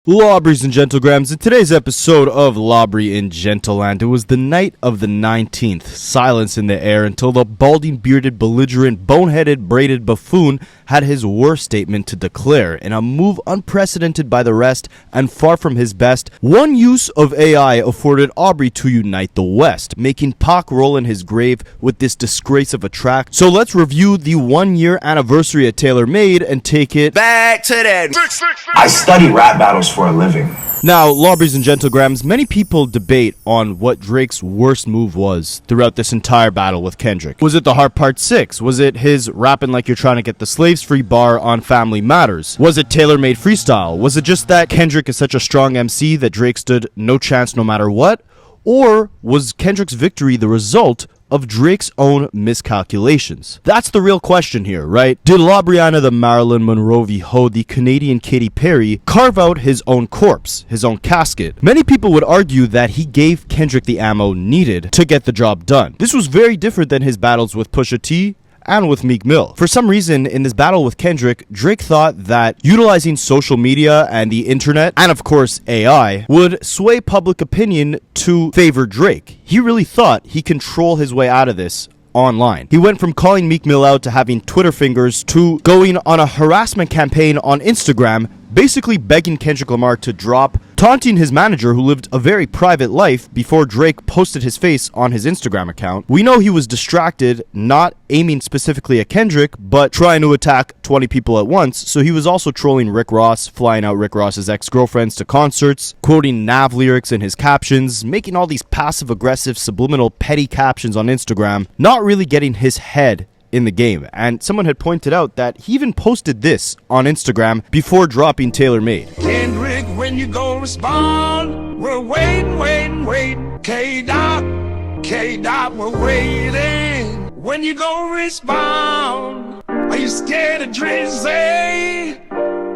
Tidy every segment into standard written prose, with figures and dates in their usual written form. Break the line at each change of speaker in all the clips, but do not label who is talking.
Lawbreeze and Gentlegrams, in today's episode of Lawbrie in Gentleland, it was the night of the 19th, silence in the air until the balding, bearded, belligerent, boneheaded, braided buffoon had his worst statement to declare. In a move unprecedented by the rest and far from his best, one use of AI afforded Aubrey to unite the West, making Pac roll in his grave with this disgrace of a track. So let's review the 1-year anniversary of Tailor Made and take it back to that.
I study rap battles for a living.
Now, Lawbreeze and Gentlegrams, many people debate on what Drake's worst move was throughout this entire battle with Kendrick. Was it the Heart Part 6? Was it his rapping like you're trying to get the slaves free bar on Family Matters? Was it Tailor Made freestyle? Was it just that Kendrick is such a strong MC that Drake stood no chance no matter what? Or was Kendrick's victory the result of Drake's own miscalculations? That's the real question here, right? Did La Brianna the Marilyn Monroe v. Ho, the Canadian Katy Perry, carve out his own corpse, his own casket? Many people would argue that he gave Kendrick the ammo needed to get the job done. This was very different than his battles with Pusha T and with Meek Mill. For some reason, in this battle with Kendrick, Drake thought that utilizing social media and the internet, and of course AI, would sway public opinion to favor Drake. He really thought he control his way out of this online. He went from calling Meek Mill out to having Twitter fingers to going on a harassment campaign on Instagram, basically begging Kendrick Lamar to drop, taunting his manager who lived a very private life before Drake posted his face on his Instagram account. We know he was distracted, not aiming specifically at Kendrick, but trying to attack 20 people at once, so he was also trolling Rick Ross, flying out Rick Ross's ex-girlfriends to concerts, quoting Nav lyrics in his captions, making all these passive-aggressive, subliminal, petty captions on Instagram, not really getting his head in the game. And someone had pointed out that he even posted this on Instagram before dropping Tailor Made.
Kendrick, when you go respond, we're waiting. K-Dot, we're waiting. When you go respond, are you scared of Drizzy?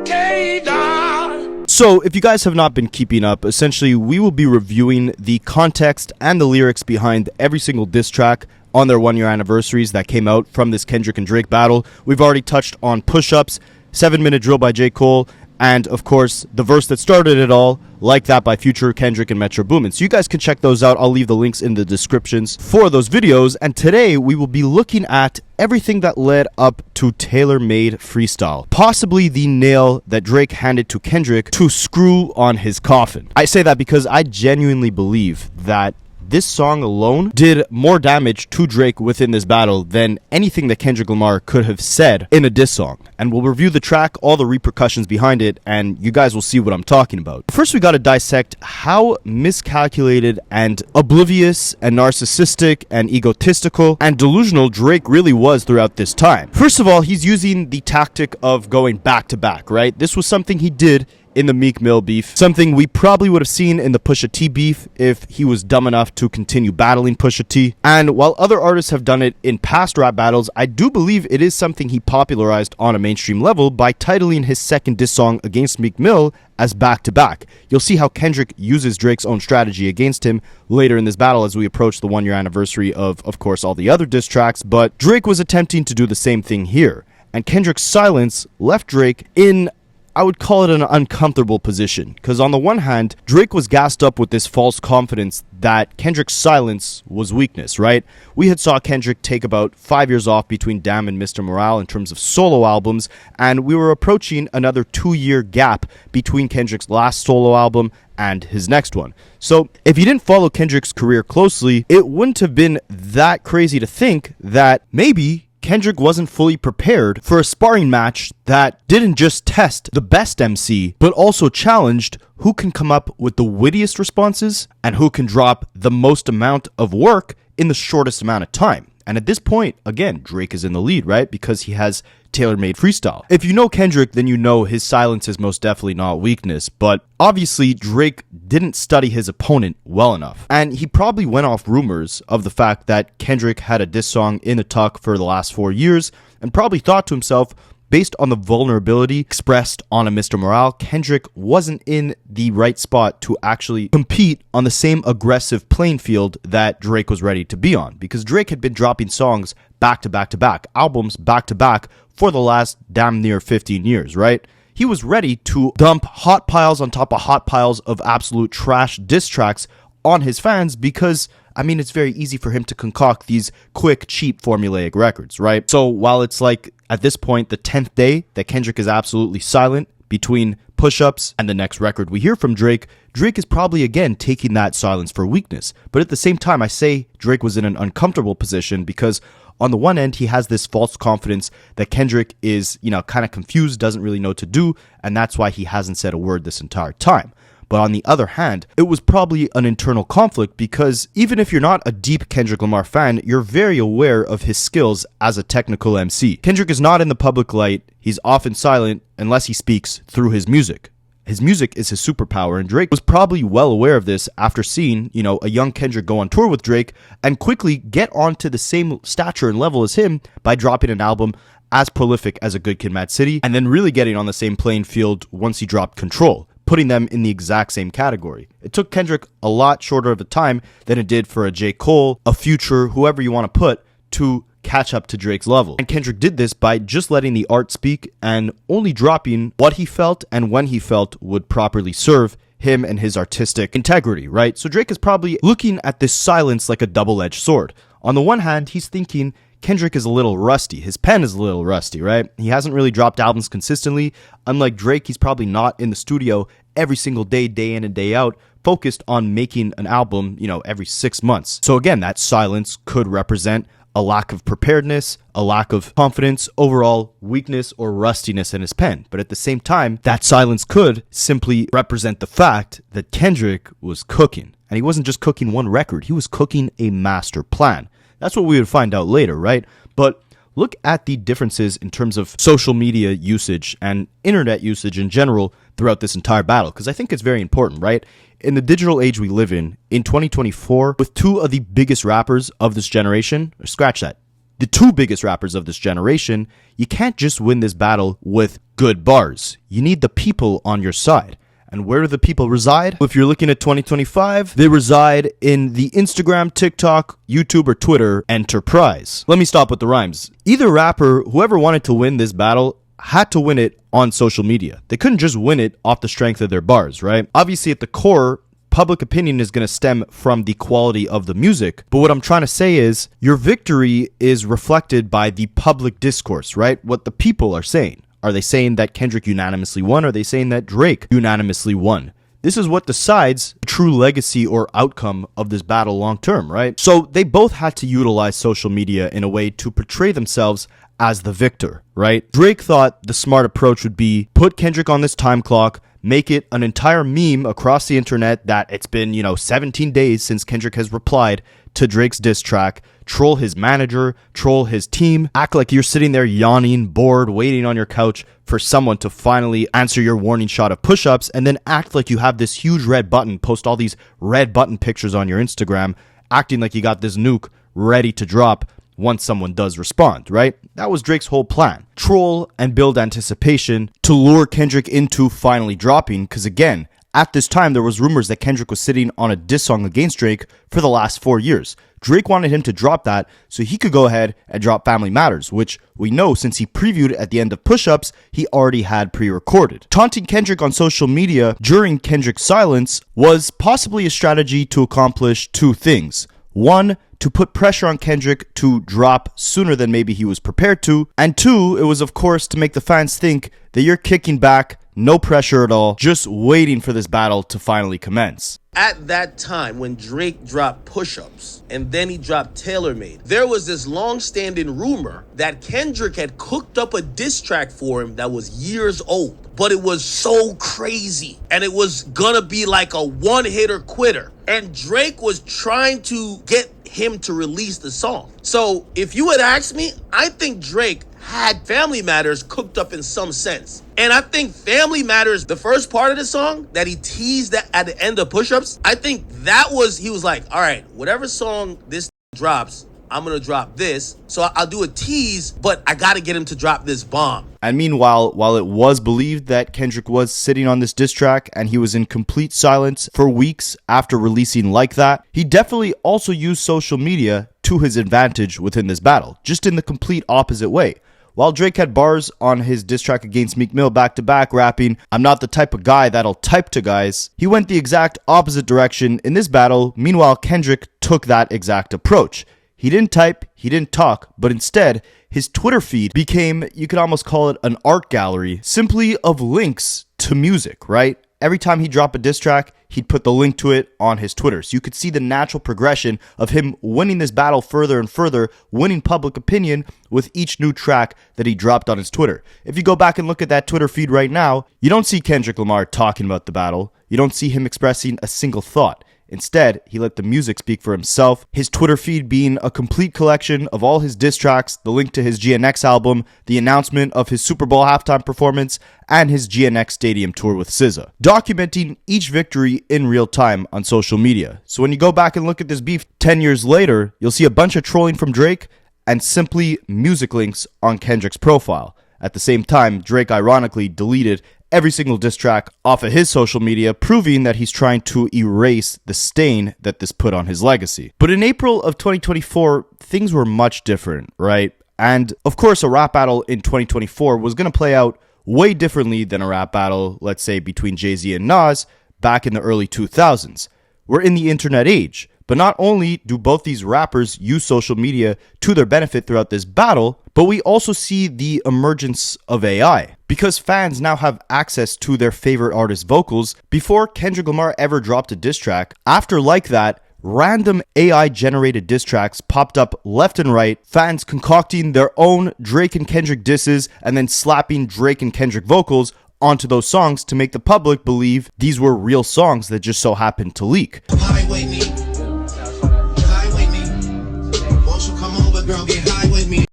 K-Dot.
So, if you guys have not been keeping up, essentially we will be reviewing the context and the lyrics behind every single diss track on their 1-year anniversaries that came out from this Kendrick and Drake battle. We've already touched on Push-Ups, 7-Minute Drill by J. Cole, and of course, the verse that started it all, Like That by Future, Kendrick, and Metro Boomin. So you guys can check those out. I'll leave the links in the descriptions for those videos. And today, we will be looking at everything that led up to Tailor Made Freestyle. Possibly the nail that Drake handed to Kendrick to screw on his coffin. I say that because I genuinely believe that this song alone did more damage to Drake within this battle than anything that Kendrick Lamar could have said in a diss song. And we'll review the track, all the repercussions behind it, and you guys will see what I'm talking about. First, we gotta dissect how miscalculated and oblivious and narcissistic and egotistical and delusional Drake really was throughout this time. First of all, he's using the tactic of going back to back, right? This was something he did in the Meek Mill beef, something we probably would have seen in the Pusha T beef if he was dumb enough to continue battling Pusha T. And while other artists have done it in past rap battles, I do believe it is something he popularized on a mainstream level by titling his second diss song against Meek Mill as Back to Back. You'll see how Kendrick uses Drake's own strategy against him later in this battle as we approach the 1-year anniversary of course, all the other diss tracks, but Drake was attempting to do the same thing here. And Kendrick's silence left Drake in, I would call it, an uncomfortable position. Because on the one hand, Drake was gassed up with this false confidence that Kendrick's silence was weakness, right? We had saw Kendrick take about 5 years off between Damn and Mr. Morale in terms of solo albums, and we were approaching another 2-year gap between Kendrick's last solo album and his next one. So if you didn't follow Kendrick's career closely, it wouldn't have been that crazy to think that maybe Kendrick wasn't fully prepared for a sparring match that didn't just test the best MC, but also challenged who can come up with the wittiest responses and who can drop the most amount of work in the shortest amount of time. And at this point, again, Drake is in the lead, right? Because he has Tailor Made Freestyle. If you know Kendrick, then you know his silence is most definitely not weakness, but obviously Drake didn't study his opponent well enough. And he probably went off rumors of the fact that Kendrick had a diss song in the tuck for the last 4 years and probably thought to himself, based on the vulnerability expressed on a Mr. Morale, Kendrick wasn't in the right spot to actually compete on the same aggressive playing field that Drake was ready to be on. Because Drake had been dropping songs back to back to back, albums back to back for the last damn near 15 years, right? he was ready to dump hot piles on top of hot piles of absolute trash diss tracks on his fans because, I mean, it's very easy for him to concoct these quick, cheap, formulaic records, right? So while it's like, at this point, the 10th day that Kendrick is absolutely silent between Push-Ups and the next record we hear from Drake, Drake is probably again taking that silence for weakness. But at the same time, I say Drake was in an uncomfortable position because on the one end, he has this false confidence that Kendrick is, kind of confused, doesn't really know what to do, and that's why he hasn't said a word this entire time. But on the other hand, it was probably an internal conflict because even if you're not a deep Kendrick Lamar fan, you're very aware of his skills as a technical MC. Kendrick is not in the public light. He's often silent unless he speaks through his music. His music is his superpower, and Drake was probably well aware of this after seeing, a young Kendrick go on tour with Drake and quickly get onto the same stature and level as him by dropping an album as prolific as A Good Kid, Mad City, and then really getting on the same playing field once he dropped Control, putting them in the exact same category. It took Kendrick a lot shorter of a time than it did for a J. Cole, a Future, whoever you want to put, to catch up to Drake's level. And Kendrick did this by just letting the art speak and only dropping what he felt and when he felt would properly serve him and his artistic integrity, right? So Drake is probably looking at this silence like a double-edged sword. On the one hand, he's thinking Kendrick is a little rusty. His pen is a little rusty, right? He hasn't really dropped albums consistently. Unlike Drake, he's probably not in the studio every single day, day in and day out, focused on making an album, every 6 months. So again, that silence could represent a lack of preparedness, a lack of confidence, overall weakness or rustiness in his pen. But at the same time, that silence could simply represent the fact that Kendrick was cooking. And he wasn't just cooking one record, he was cooking a master plan. That's what we would find out later, right? But look at the differences in terms of social media usage and internet usage in general throughout this entire battle, because I think it's very important, right? In the digital age we live in 2024, with two of the biggest rappers of this generation, or scratch that, the two biggest rappers of this generation, you can't just win this battle with good bars. You need the people on your side. And where do the people reside? If you're looking at 2025, they reside in the Instagram, TikTok, YouTube, or Twitter enterprise. Let me stop with the rhymes. Either rapper, whoever wanted to win this battle, had to win it on social media. They couldn't just win it off the strength of their bars, right? Obviously, at the core, public opinion is going to stem from the quality of the music. But what I'm trying to say is your victory is reflected by the public discourse, right? What the people are saying. Are they saying that Kendrick unanimously won? Or are they saying that Drake unanimously won? This is what decides the true legacy or outcome of this battle long term, right? So they both had to utilize social media in a way to portray themselves as the victor, right? Drake thought the smart approach would be put Kendrick on this time clock, make it an entire meme across the internet that it's been, 17 days since Kendrick has replied to Drake's diss track, troll his manager, troll his team, act like you're sitting there yawning, bored, waiting on your couch for someone to finally answer your warning shot of push-ups, and then act like you have this huge red button, post all these red button pictures on your Instagram, acting like you got this nuke ready to drop once someone does respond, right? That was Drake's whole plan. Troll and build anticipation to lure Kendrick into finally dropping, because again, at this time, there was rumors that Kendrick was sitting on a diss song against Drake for the last 4 years. Drake wanted him to drop that so he could go ahead and drop Family Matters, which we know since he previewed it at the end of Push-Ups, he already had pre-recorded. Taunting Kendrick on social media during Kendrick's silence was possibly a strategy to accomplish two things. One, to put pressure on Kendrick to drop sooner than maybe he was prepared to. And two, it was of course to make the fans think that you're kicking back, no pressure at all, just waiting for this battle to finally commence.
At that time, when Drake dropped Push-Ups and then he dropped Tailor Made, there was this long-standing rumor that Kendrick had cooked up a diss track for him that was years old. But it was so crazy, and it was gonna be like a one-hitter quitter. And Drake was trying to get him to release the song. So if you had asked me, I think Drake had Family Matters cooked up in some sense. And I think Family Matters, the first part of the song that he teased at the end of Push-Ups, I think that was, he was like, all right, whatever song this drops, I'm going to drop this. So I'll do a tease, but I got to get him to drop this bomb.
And meanwhile, while it was believed that Kendrick was sitting on this diss track and he was in complete silence for weeks after releasing Like That, he definitely also used social media to his advantage within this battle, just in the complete opposite way. While Drake had bars on his diss track against Meek Mill back-to-back rapping, "I'm not the type of guy that'll type to guys," he went the exact opposite direction in this battle. Meanwhile, Kendrick took that exact approach. He didn't type, he didn't talk, but instead, his Twitter feed became, you could almost call it an art gallery, simply of links to music, right? Every time he dropped a diss track, he'd put the link to it on his Twitter. So you could see the natural progression of him winning this battle further and further, winning public opinion with each new track that he dropped on his Twitter. If you go back and look at that Twitter feed right now, you don't see Kendrick Lamar talking about the battle. You don't see him expressing a single thought. Instead, he let the music speak for himself, his Twitter feed being a complete collection of all his diss tracks, the link to his GNX album, the announcement of his Super Bowl halftime performance, and his GNX Stadium tour with SZA, documenting each victory in real time on social media. So when you go back and look at this beef 10 years later, you'll see a bunch of trolling from Drake and simply music links on Kendrick's profile. At the same time, Drake ironically deleted every single diss track off of his social media, proving that he's trying to erase the stain that this put on his legacy. But in April of 2024, things were much different, right? And of course, a rap battle in 2024 was going to play out way differently than a rap battle, let's say, between Jay-Z and Nas back in the early 2000s. We're in the internet age. But not only do both these rappers use social media to their benefit throughout this battle, but we also see the emergence of AI. Because fans now have access to their favorite artists' vocals, before Kendrick Lamar ever dropped a diss track, after like that, random AI-generated diss tracks popped up left and right, fans concocting their own Drake and Kendrick disses and then slapping Drake and Kendrick vocals onto those songs to make the public believe these were real songs that just so happened to leak.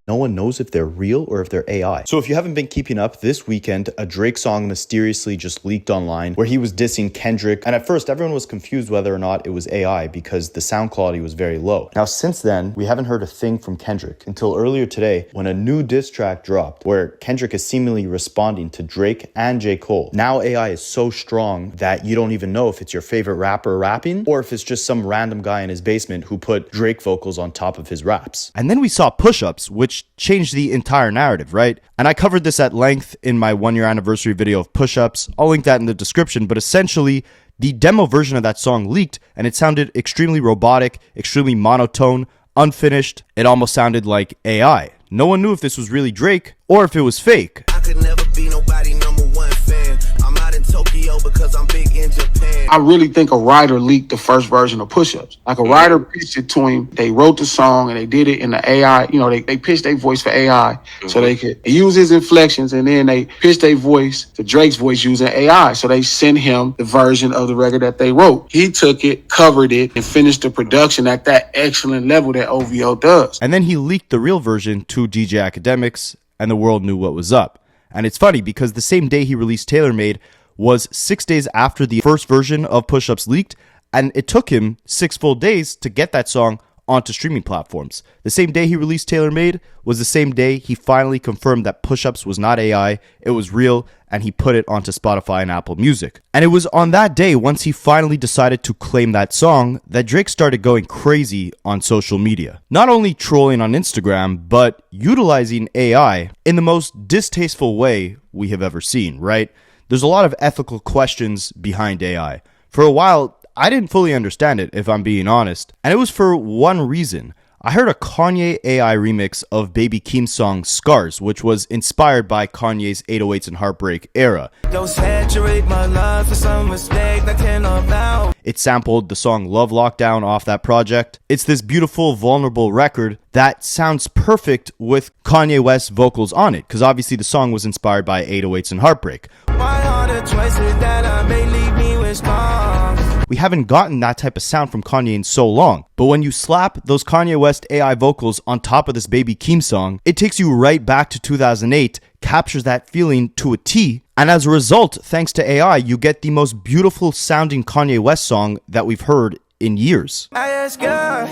No one knows if they're real or if they're AI. So if you haven't been keeping up, this weekend, a Drake song mysteriously just leaked online where he was dissing Kendrick. And at first, everyone was confused whether or not it was AI because the sound quality was very low. Now, since then, we haven't heard a thing from Kendrick until earlier today when a new diss track dropped where Kendrick is seemingly responding to Drake and J. Cole. Now AI is so strong that you don't even know if it's your favorite rapper rapping or if it's just some random guy in his basement who put Drake vocals on top of his raps. And then we saw push-ups, which changed the entire narrative, right? And I covered this at length in my 1-year anniversary video of push-ups. I'll link that in the description, but essentially the demo version of that song leaked and it sounded extremely robotic, extremely monotone, unfinished. It almost sounded like AI. No one knew if this was really Drake or if it was fake.
I could never be nobody #1 fan. I'm out in Tokyo because I'm big in Japan. I really think a writer leaked the first version of Push-Ups. Like a writer pitched it to him. They wrote the song and they did it in the AI. You know, they pitched their voice for AI so they could use his inflections, and then they pitched their voice to Drake's voice using AI. So they sent him the version of the record that they wrote. He took it, covered it, and finished the production at that excellent level that OVO does.
And then he leaked the real version to DJ Akademiks, and the world knew what was up. And it's funny because the same day he released Tailor Made was 6 days after the first version of Push-Ups leaked, and it took him 6 full days to get that song onto streaming platforms. The same day he released Tailor Made was the same day he finally confirmed that Push-Ups was not AI, it was real, and he put it onto Spotify and Apple Music. And it was on that day, once he finally decided to claim that song, that Drake started going crazy on social media. Not only trolling on Instagram, but utilizing AI in the most distasteful way we have ever seen, right? There's a lot of ethical questions behind AI. For a while, I didn't fully understand it, if I'm being honest. And it was for one reason. I heard a Kanye AI remix of Baby Keem's song Scars, which was inspired by Kanye's 808s and Heartbreak era. Don't saturate my life for some mistake that cannot bow. It sampled the song Love Lockdown off that project. It's this beautiful, vulnerable record that sounds perfect with Kanye West's vocals on it, because obviously the song was inspired by 808s and Heartbreak. Why are the choices that I made leave me with scars? We haven't gotten that type of sound from Kanye in so long. But when you slap those Kanye West AI vocals on top of this Baby Keem song, it takes you right back to 2008, captures that feeling to a T, and as a result, thanks to AI, you get the most beautiful sounding Kanye West song that we've heard in years. I ask God,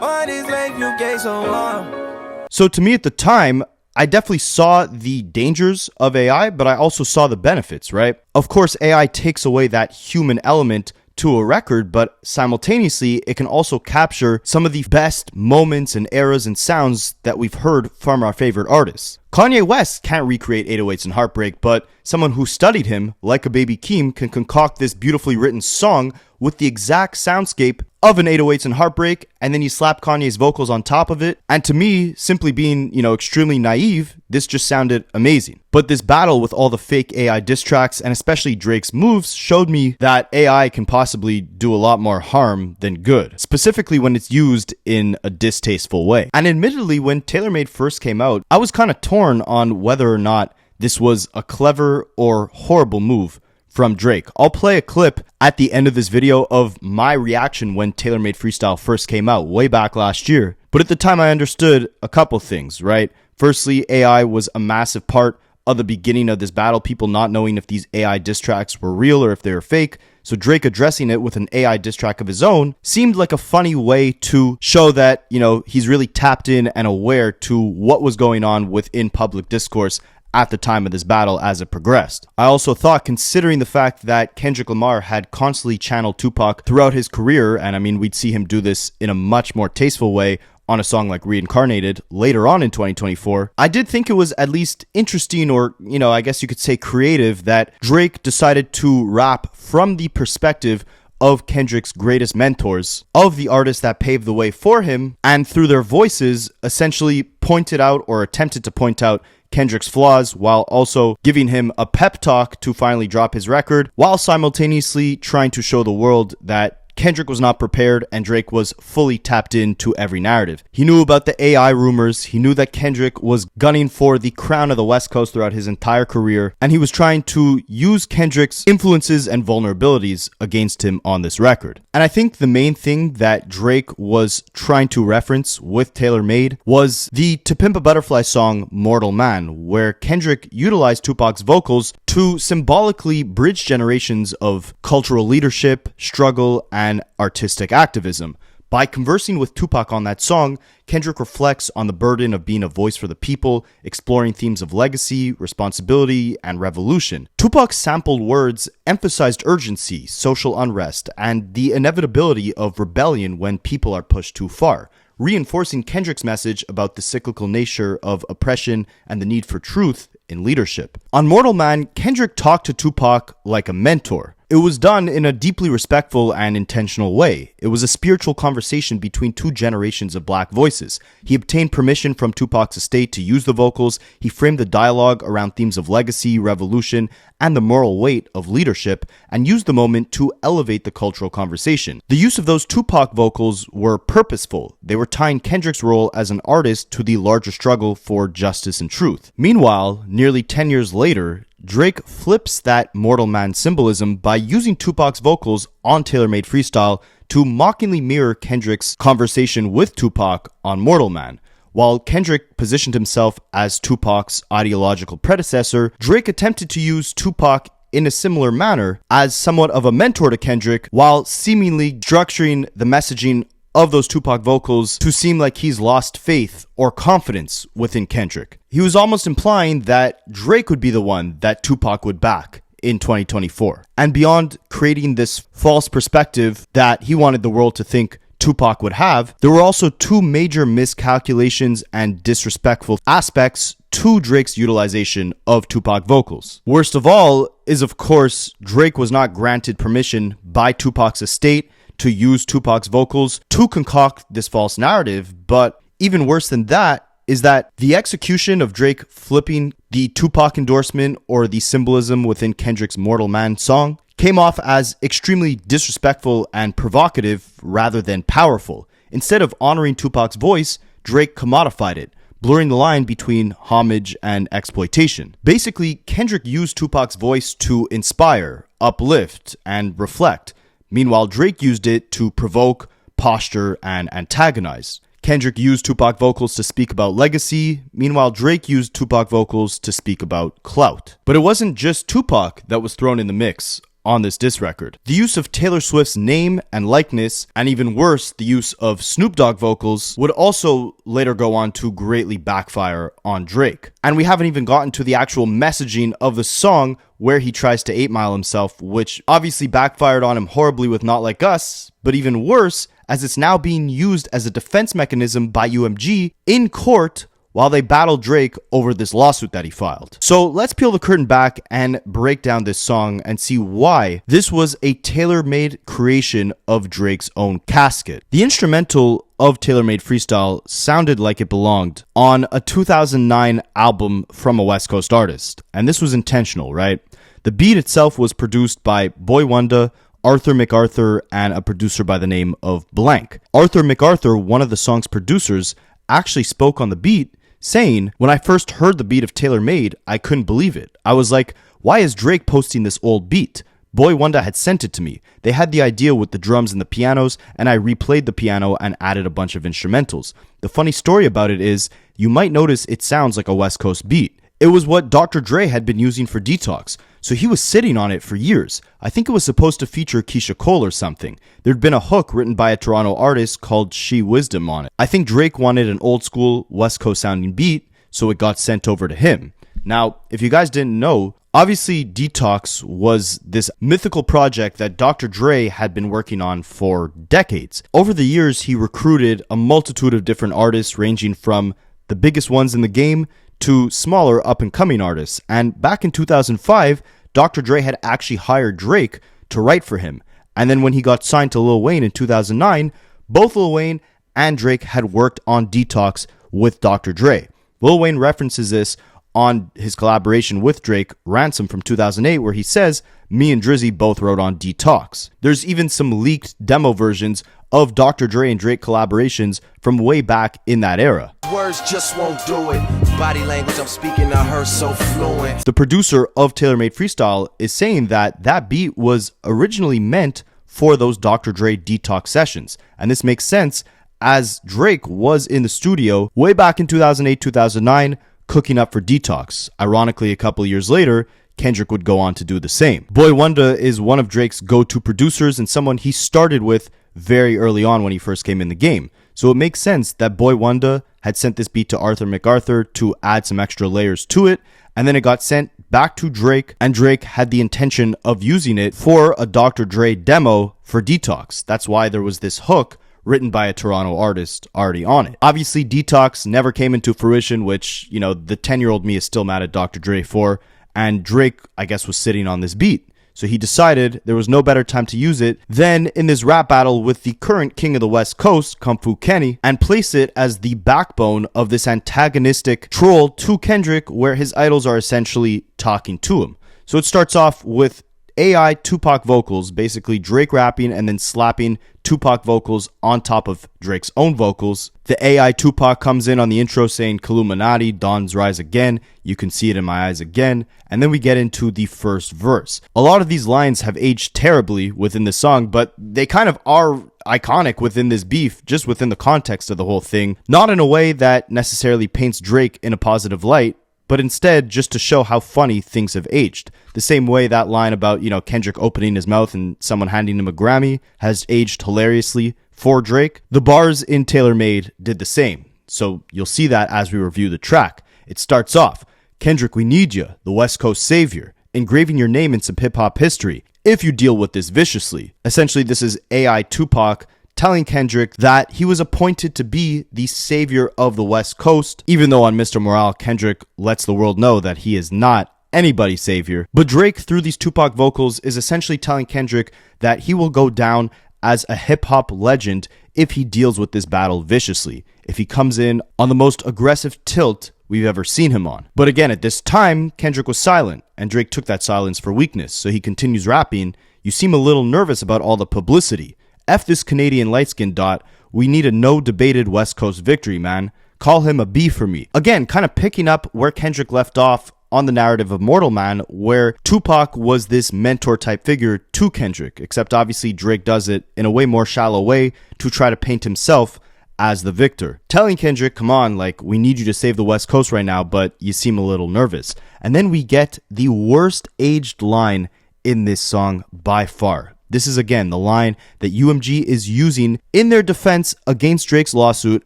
what is life you gave so long? So to me at the time, I definitely saw the dangers of AI, but I also saw the benefits, right? Of course, AI takes away that human element to a record, but simultaneously, it can also capture some of the best moments and eras and sounds that we've heard from our favorite artists. Kanye West can't recreate 808s and Heartbreak, but someone who studied him, like a baby Keem, can concoct this beautifully written song with the exact soundscape of an 808s and Heartbreak, and then you slap Kanye's vocals on top of it. And to me, simply being, extremely naive, this just sounded amazing. But this battle with all the fake AI diss tracks, and especially Drake's moves, showed me that AI can possibly do a lot more harm than good, specifically when it's used in a distasteful way. And admittedly, when Tailor Made first came out, I was kind of torn on whether or not this was a clever or horrible move from Drake. I'll play a clip at the end of this video of my reaction when Tailor Made Freestyle first came out way back last year. But at the time I understood a couple things, right? Firstly, AI was a massive part of the beginning of this battle, people not knowing if these AI diss tracks were real or if they were fake. So Drake addressing it with an AI diss track of his own seemed like a funny way to show that, he's really tapped in and aware to what was going on within public discourse at the time of this battle as it progressed. I also thought, considering the fact that Kendrick Lamar had constantly channeled Tupac throughout his career, and we'd see him do this in a much more tasteful way on a song like Reincarnated later on in 2024, I did think it was at least interesting, or, I guess you could say creative, that Drake decided to rap from the perspective of Kendrick's greatest mentors, of the artists that paved the way for him, and through their voices essentially pointed out or attempted to point out Kendrick's flaws while also giving him a pep talk to finally drop his record, while simultaneously trying to show the world that Kendrick was not prepared and Drake was fully tapped into every narrative. He knew about the AI rumors, he knew that Kendrick was gunning for the crown of the West Coast throughout his entire career, and he was trying to use Kendrick's influences and vulnerabilities against him on this record. And I think the main thing that Drake was trying to reference with Tailor Made was the To Pimp a Butterfly song Mortal Man, where Kendrick utilized Tupac's vocals to symbolically bridge generations of cultural leadership, struggle, and artistic activism. By conversing with Tupac on that song, Kendrick reflects on the burden of being a voice for the people, exploring themes of legacy, responsibility, and revolution. Tupac's sampled words emphasized urgency, social unrest, and the inevitability of rebellion when people are pushed too far, reinforcing Kendrick's message about the cyclical nature of oppression and the need for truth in leadership. On Mortal Man, Kendrick talked to Tupac like a mentor. It was done in a deeply respectful and intentional way. It was a spiritual conversation between two generations of black voices. He obtained permission from Tupac's estate to use the vocals. He framed the dialogue around themes of legacy, revolution, and the moral weight of leadership, and used the moment to elevate the cultural conversation. The use of those Tupac vocals were purposeful. They were tying Kendrick's role as an artist to the larger struggle for justice and truth. Meanwhile, nearly 10 years later, Drake flips that Mortal Man symbolism by using Tupac's vocals on Tailor Made Freestyle to mockingly mirror Kendrick's conversation with Tupac on Mortal Man. While Kendrick positioned himself as Tupac's ideological predecessor, Drake attempted to use Tupac in a similar manner as somewhat of a mentor to Kendrick, while seemingly structuring the messaging of those Tupac vocals to seem like he's lost faith or confidence within Kendrick. He was almost implying that Drake would be the one that Tupac would back in 2024. And beyond creating this false perspective that he wanted the world to think Tupac would have, there were also two major miscalculations and disrespectful aspects to Drake's utilization of Tupac vocals. Worst of all is, of course, Drake was not granted permission by Tupac's estate to use Tupac's vocals to concoct this false narrative. But even worse than that is that the execution of Drake flipping the Tupac endorsement or the symbolism within Kendrick's Mortal Man song came off as extremely disrespectful and provocative rather than powerful. Instead of honoring Tupac's voice, Drake commodified it, blurring the line between homage and exploitation. Basically, Kendrick used Tupac's voice to inspire, uplift, and reflect. Meanwhile, Drake used it to provoke, posture, and antagonize. Kendrick used Tupac vocals to speak about legacy. Meanwhile, Drake used Tupac vocals to speak about clout. But it wasn't just Tupac that was thrown in the mix on this diss record. The use of Taylor Swift's name and likeness, and even worse, the use of Snoop Dogg vocals, would also later go on to greatly backfire on Drake. And we haven't even gotten to the actual messaging of the song where he tries to 8 Mile himself, which obviously backfired on him horribly with Not Like Us, but even worse, as it's now being used as a defense mechanism by UMG in court while they battle Drake over this lawsuit that he filed. So let's peel the curtain back and break down this song and see why this was a tailor-made creation of Drake's own casket. The instrumental of Tailor Made Freestyle sounded like it belonged on a 2009 album from a West Coast artist. And this was intentional, right? The beat itself was produced by Boy Wonder, Arthur MacArthur, and a producer by the name of Blank. Arthur MacArthur, one of the song's producers, actually spoke on the beat, saying, "When I first heard the beat of Tailor Made, I couldn't believe it. I was like, why is Drake posting this old beat? Boy Wonder had sent it to me. They had the idea with the drums and the pianos, and I replayed the piano and added a bunch of instrumentals. The funny story about it is, you might notice it sounds like a West Coast beat. It was what Dr. Dre had been using for Detox, so he was sitting on it for years. I think it was supposed to feature Keisha Cole or something. There'd been a hook written by a Toronto artist called She Wisdom on it. I think Drake wanted an old school West Coast sounding beat, so it got sent over to him." Now, if you guys didn't know, obviously Detox was this mythical project that Dr. Dre had been working on for decades. Over the years, he recruited a multitude of different artists ranging from the biggest ones in the game to smaller up-and-coming artists. And back in 2005, Dr. Dre had actually hired Drake to write for him. And then when he got signed to Lil Wayne in 2009, both Lil Wayne and Drake had worked on Detox with Dr. Dre. Lil Wayne references this on his collaboration with Drake, Ransom, from 2008, where he says, "Me and Drizzy both wrote on Detox." There's even some leaked demo versions of Dr. Dre and Drake collaborations from way back in that era.
Words just won't do it. Body language I'm speaking to her so fluent.
The producer of Tailor Made Freestyle is saying that that beat was originally meant for those Dr. Dre Detox sessions. And this makes sense as Drake was in the studio way back in 2008, 2009, cooking up for Detox. Ironically, a couple years later, Kendrick would go on to do the same. Boy Wonder is one of Drake's go-to producers and someone he started with very early on when he first came in the game. So it makes sense that Boy Wonder had sent this beat to Arthur MacArthur to add some extra layers to it, and then it got sent back to Drake, and Drake had the intention of using it for a Dr. Dre demo for Detox. That's why there was this hook written by a Toronto artist already on it. Obviously, Detox never came into fruition, which, you know, the 10-year-old me is still mad at Dr. Dre for, and Drake, I guess, was sitting on this beat. So he decided there was no better time to use it than in this rap battle with the current king of the West Coast, Kung Fu Kenny, and place it as the backbone of this antagonistic troll to Kendrick, where his idols are essentially talking to him. So it starts off with AI Tupac vocals, basically Drake rapping and then slapping Tupac vocals on top of Drake's own vocals. The AI Tupac comes in on the intro saying Illuminati, Dawn's rise again, you can see it in my eyes again, and then we get into the first verse. A lot of these lines have aged terribly within the song, but they kind of are iconic within this beef, just within the context of the whole thing, not in a way that necessarily paints Drake in a positive light, but instead just to show how funny things have aged. The same way that line about, you know, Kendrick opening his mouth and someone handing him a Grammy has aged hilariously for Drake. The bars in Tailor Made did the same. So you'll see that as we review the track. It starts off, "Kendrick, we need you, the West Coast savior, engraving your name in some hip-hop history, if you deal with this viciously." Essentially, this is AI Tupac telling Kendrick that he was appointed to be the savior of the West Coast, even though on Mr. Morale, Kendrick lets the world know that he is not anybody's savior. But Drake, through these Tupac vocals, is essentially telling Kendrick that he will go down as a hip-hop legend if he deals with this battle viciously, if he comes in on the most aggressive tilt we've ever seen him on. But again, at this time, Kendrick was silent, and Drake took that silence for weakness, so he continues rapping, "You seem a little nervous about all the publicity. F this Canadian light-skinned dot. We need a no-debated West Coast victory, man. Call him a B for me." Again, kind of picking up where Kendrick left off on the narrative of Mortal Man, where Tupac was this mentor-type figure to Kendrick, except obviously Drake does it in a way more shallow way to try to paint himself as the victor. Telling Kendrick, come on, like, we need you to save the West Coast right now, but you seem a little nervous. And then we get the worst aged line in this song by far. This is again the line that UMG is using in their defense against Drake's lawsuit,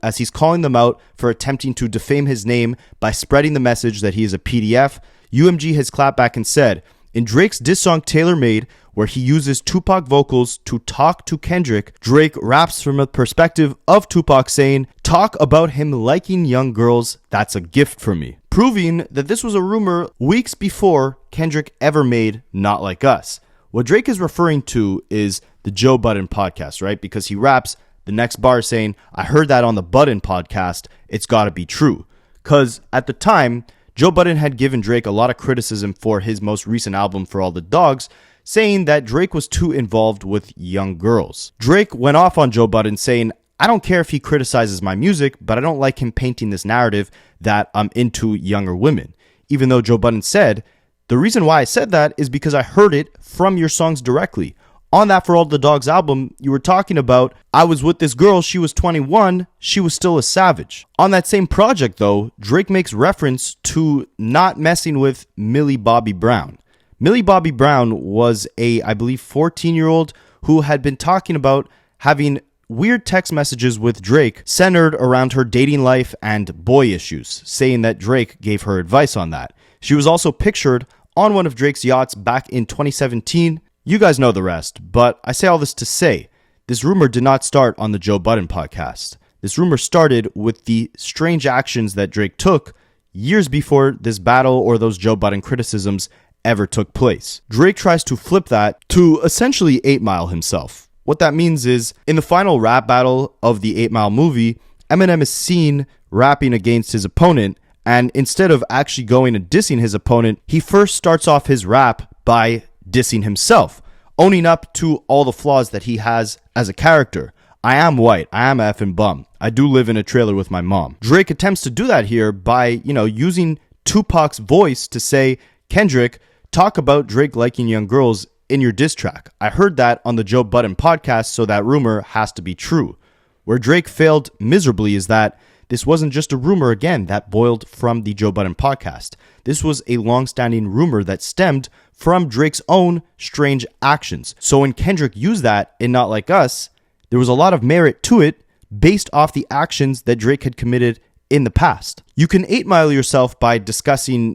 as he's calling them out for attempting to defame his name by spreading the message that he is a PDF. UMG has clapped back and said, in Drake's diss song Tailor Made, where he uses Tupac vocals to talk to Kendrick, Drake raps from a perspective of Tupac saying, talk about him liking young girls, that's a gift for me. Proving that this was a rumor weeks before Kendrick ever made Not Like Us. What Drake is referring to is the Joe Budden podcast, right? Because he raps the next bar saying, I heard that on the Budden podcast, it's gotta be true. Because at the time, Joe Budden had given Drake a lot of criticism for his most recent album, For All the Dogs, saying that Drake was too involved with young girls. Drake went off on Joe Budden saying, I don't care if he criticizes my music, but I don't like him painting this narrative that I'm into younger women. Even though Joe Budden said, the reason why I said that is because I heard it from your songs directly. On that For All the Dogs album, you were talking about, I was with this girl, she was 21, she was still a savage. On that same project though, Drake makes reference to not messing with Millie Bobby Brown. Millie Bobby Brown was I believe 14-year-old who had been talking about having weird text messages with Drake centered around her dating life and boy issues, saying that Drake gave her advice on that. She was also pictured on one of Drake's yachts back in 2017. You guys know the rest, but I say all this to say, this rumor did not start on the Joe Budden podcast. This rumor started with the strange actions that Drake took years before this battle or those Joe Budden criticisms ever took place. Drake tries to flip that to essentially 8 Mile himself. What that means is, in the final rap battle of the 8 Mile movie, Eminem is seen rapping against his opponent, and instead of actually going and dissing his opponent, he first starts off his rap by dissing himself, owning up to all the flaws that he has as a character. I am white, I am a effing bum, I do live in a trailer with my mom. Drake attempts to do that here by, using Tupac's voice to say, Kendrick, talk about Drake liking young girls in your diss track. I heard that on the Joe Budden podcast, so that rumor has to be true. Where Drake failed miserably is that this wasn't just a rumor, again, that boiled from the Joe Budden podcast. This was a long-standing rumor that stemmed from Drake's own strange actions. So when Kendrick used that in Not Like Us, there was a lot of merit to it based off the actions that Drake had committed in the past. You can 8 Mile yourself by discussing,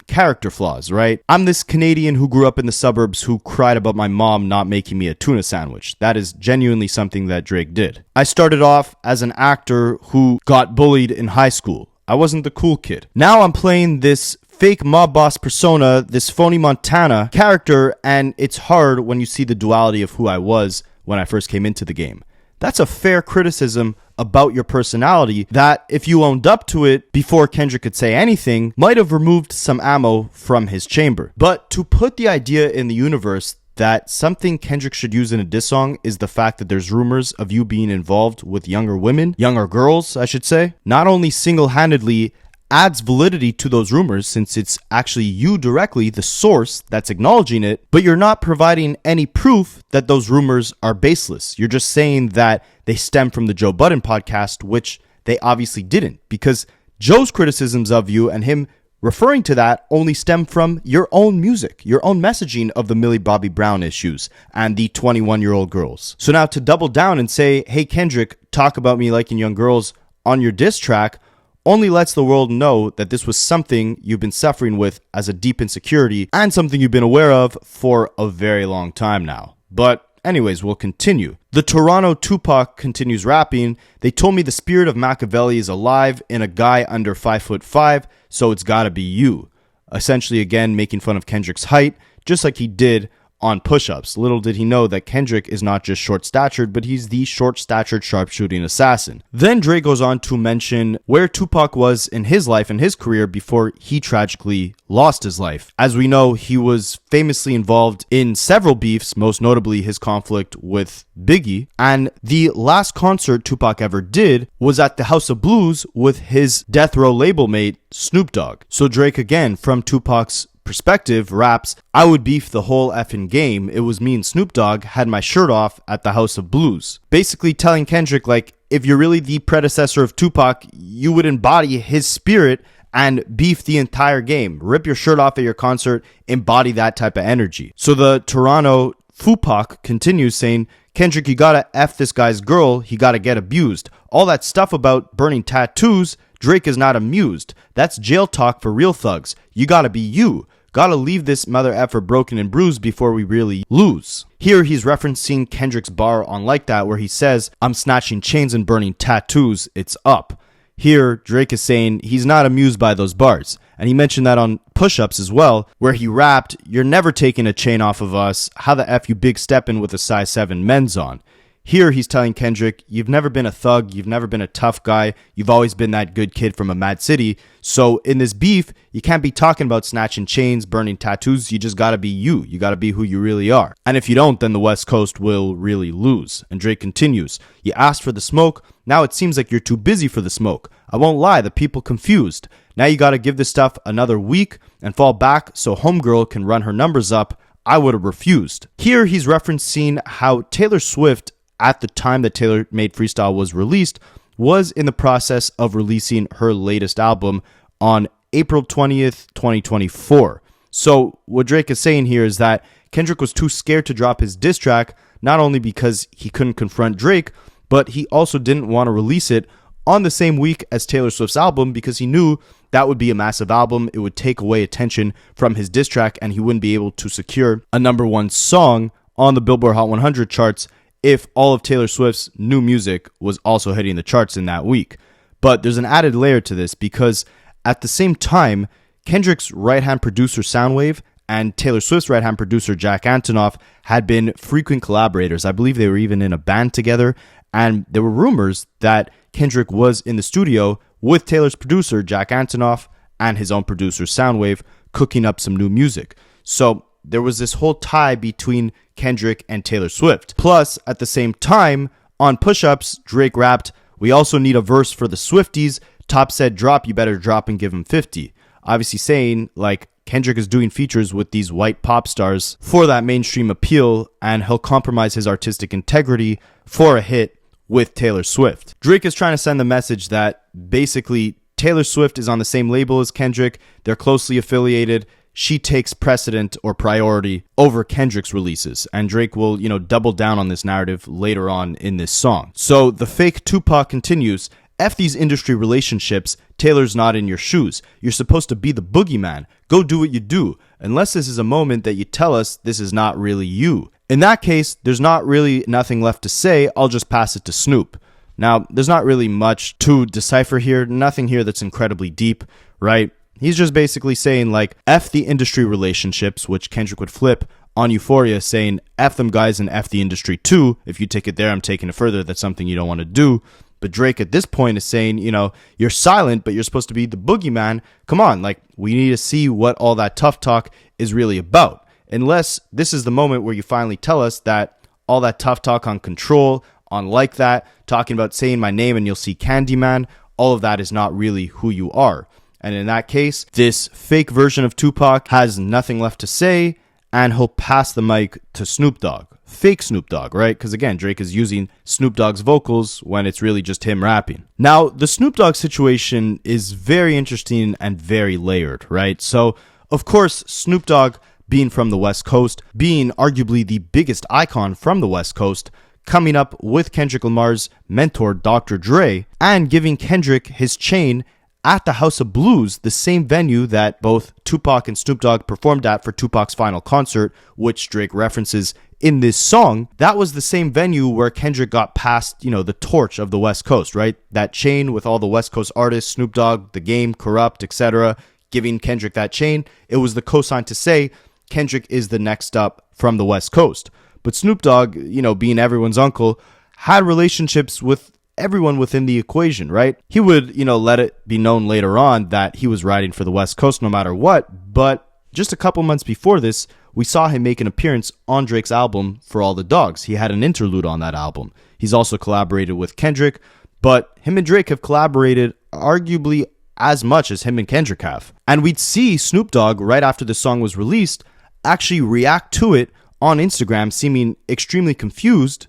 character flaws, right? I'm this Canadian who grew up in the suburbs who cried about my mom not making me a tuna sandwich. That is genuinely something that Drake did. I started off as an actor who got bullied in high school. I wasn't the cool kid. Now I'm playing this fake mob boss persona, this phony Montana character, and it's hard when you see the duality of who I was when I first came into the game. That's a fair criticism about your personality that, if you owned up to it before Kendrick could say anything, might have removed some ammo from his chamber. But to put the idea in the universe that something Kendrick should use in a diss song is the fact that there's rumors of you being involved with younger women, younger girls, I should say, not only single-handedly adds validity to those rumors, since it's actually you directly, the source, that's acknowledging it, but you're not providing any proof that those rumors are baseless. You're just saying that they stem from the Joe Budden podcast, which they obviously didn't, because Joe's criticisms of you and him referring to that only stem from your own music, your own messaging of the Millie Bobby Brown issues and the 21-year-old girls. So now to double down and say, hey, Kendrick, talk about me liking young girls on your diss track, only lets the world know that this was something you've been suffering with as a deep insecurity and something you've been aware of for a very long time now. But anyways, we'll continue. The Toronto Tupac continues rapping. They told me the spirit of Machiavelli is alive in a guy under 5'5", so it's gotta be you. Essentially, again, making fun of Kendrick's height, just like he did on push-ups. Little did he know that Kendrick is not just short-statured, but he's the short-statured sharpshooting assassin. Then Dre goes on to mention where Tupac was in his life and his career before he tragically lost his life. As we know, he was famously involved in several beefs, most notably his conflict with Biggie, and the last concert Tupac ever did was at the House of Blues with his death row label mate, Snoop Dogg. So Drake, again, from Tupac's perspective, raps, I would beef the whole effing game. It was me and Snoop Dogg had my shirt off at the House of Blues. Basically telling Kendrick, like, if you're really the predecessor of Tupac, you would embody his spirit and beef the entire game. Rip your shirt off at your concert, embody that type of energy. So the Toronto Tupac continues saying, Kendrick, you gotta F this guy's girl, he gotta get abused. All that stuff about burning tattoos, Drake is not amused. That's jail talk for real thugs. You gotta be you. Gotta leave this mother effer broken and bruised before we really lose. Here he's referencing Kendrick's bar on Like That where he says, I'm snatching chains and burning tattoos, it's up. Here, Drake is saying he's not amused by those bars. And he mentioned that on Push-Ups as well, where he rapped, you're never taking a chain off of us. How the F you big steppin' with a size 7 men's on? Here he's telling Kendrick, you've never been a thug, you've never been a tough guy, you've always been that good kid from a mad city. So in this beef, you can't be talking about snatching chains, burning tattoos, you just gotta be you. You gotta be who you really are. And if you don't, then the West Coast will really lose. And Drake continues, you asked for the smoke, now it seems like you're too busy for the smoke. I won't lie, the people confused. Now you gotta give this stuff another week and fall back so homegirl can run her numbers up. I would have refused. Here he's referencing how Taylor Swift, at the time that Tailor Made Freestyle was released, was in the process of releasing her latest album on April 20th, 2024. So what Drake is saying here is that Kendrick was too scared to drop his diss track, not only because he couldn't confront Drake, but he also didn't want to release it on the same week as Taylor Swift's album because he knew that would be a massive album. It would take away attention from his diss track and he wouldn't be able to secure a #1 song on the Billboard Hot 100 charts if all of Taylor Swift's new music was also hitting the charts in that week. But there's an added layer to this because at the same time, Kendrick's right-hand producer Soundwave and Taylor Swift's right-hand producer Jack Antonoff had been frequent collaborators. I believe they were even in a band together, and there were rumors that Kendrick was in the studio with Taylor's producer Jack Antonoff and his own producer Soundwave cooking up some new music. So there was this whole tie between Kendrick and Taylor Swift. Plus, at the same time, on Push-Ups, Drake rapped, we also need a verse for the Swifties. Top said drop, you better drop and give him 50. Obviously saying, like, Kendrick is doing features with these white pop stars for that mainstream appeal, and he'll compromise his artistic integrity for a hit with Taylor Swift. Drake is trying to send the message that basically Taylor Swift is on the same label as Kendrick. They're closely affiliated. She takes precedent or priority over Kendrick's releases. And Drake will, double down on this narrative later on in this song. So the fake Tupac continues, F these industry relationships, Taylor's not in your shoes. You're supposed to be the boogeyman. Go do what you do. Unless this is a moment that you tell us this is not really you. In that case, there's not really nothing left to say. I'll just pass it to Snoop. Now, there's not really much to decipher here. Nothing here that's incredibly deep, right? He's just basically saying, like, F the industry relationships, which Kendrick would flip on Euphoria, saying, F them guys and F the industry too. If you take it there, I'm taking it further. That's something you don't want to do. But Drake at this point is saying, you're silent, but you're supposed to be the boogeyman. Come on, like, we need to see what all that tough talk is really about. Unless this is the moment where you finally tell us that all that tough talk on Control, on Like That, talking about saying my name and you'll see Candyman, all of that is not really who you are. And in that case, this fake version of Tupac has nothing left to say, and he'll pass the mic to Snoop Dogg. Fake Snoop Dogg, right? Because again, Drake is using Snoop Dogg's vocals when it's really just him rapping. Now, the Snoop Dogg situation is very interesting and very layered, right? So, of course, Snoop Dogg, being from the West Coast, being arguably the biggest icon from the West Coast, coming up with Kendrick Lamar's mentor, Dr. Dre, and giving Kendrick his chain at the House of Blues, the same venue that both Tupac and Snoop Dogg performed at for Tupac's final concert, which Drake references in this song. That was the same venue where Kendrick got passed, the torch of the West Coast, right? That chain with all the West Coast artists, Snoop Dogg, The Game, Corrupt, etc., giving Kendrick that chain. It was the cosign to say Kendrick is the next up from the West Coast. But Snoop Dogg, being everyone's uncle, had relationships with everyone within the equation, right? He would, let it be known later on that he was riding for the West Coast no matter what. But just a couple months before this, we saw him make an appearance on Drake's album For All the Dogs. He had an interlude on that album. He's also collaborated with Kendrick, but him and Drake have collaborated arguably as much as him and Kendrick have. And we'd see Snoop Dogg, right after the song was released, actually react to it on Instagram, seeming extremely confused.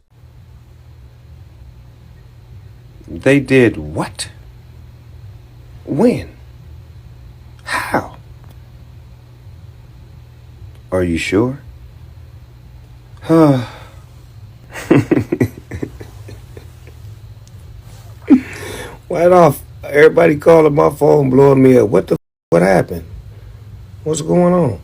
They did what? When? How? Are you sure? Why off? Everybody calling my phone, blowing me up. What happened? What's going on?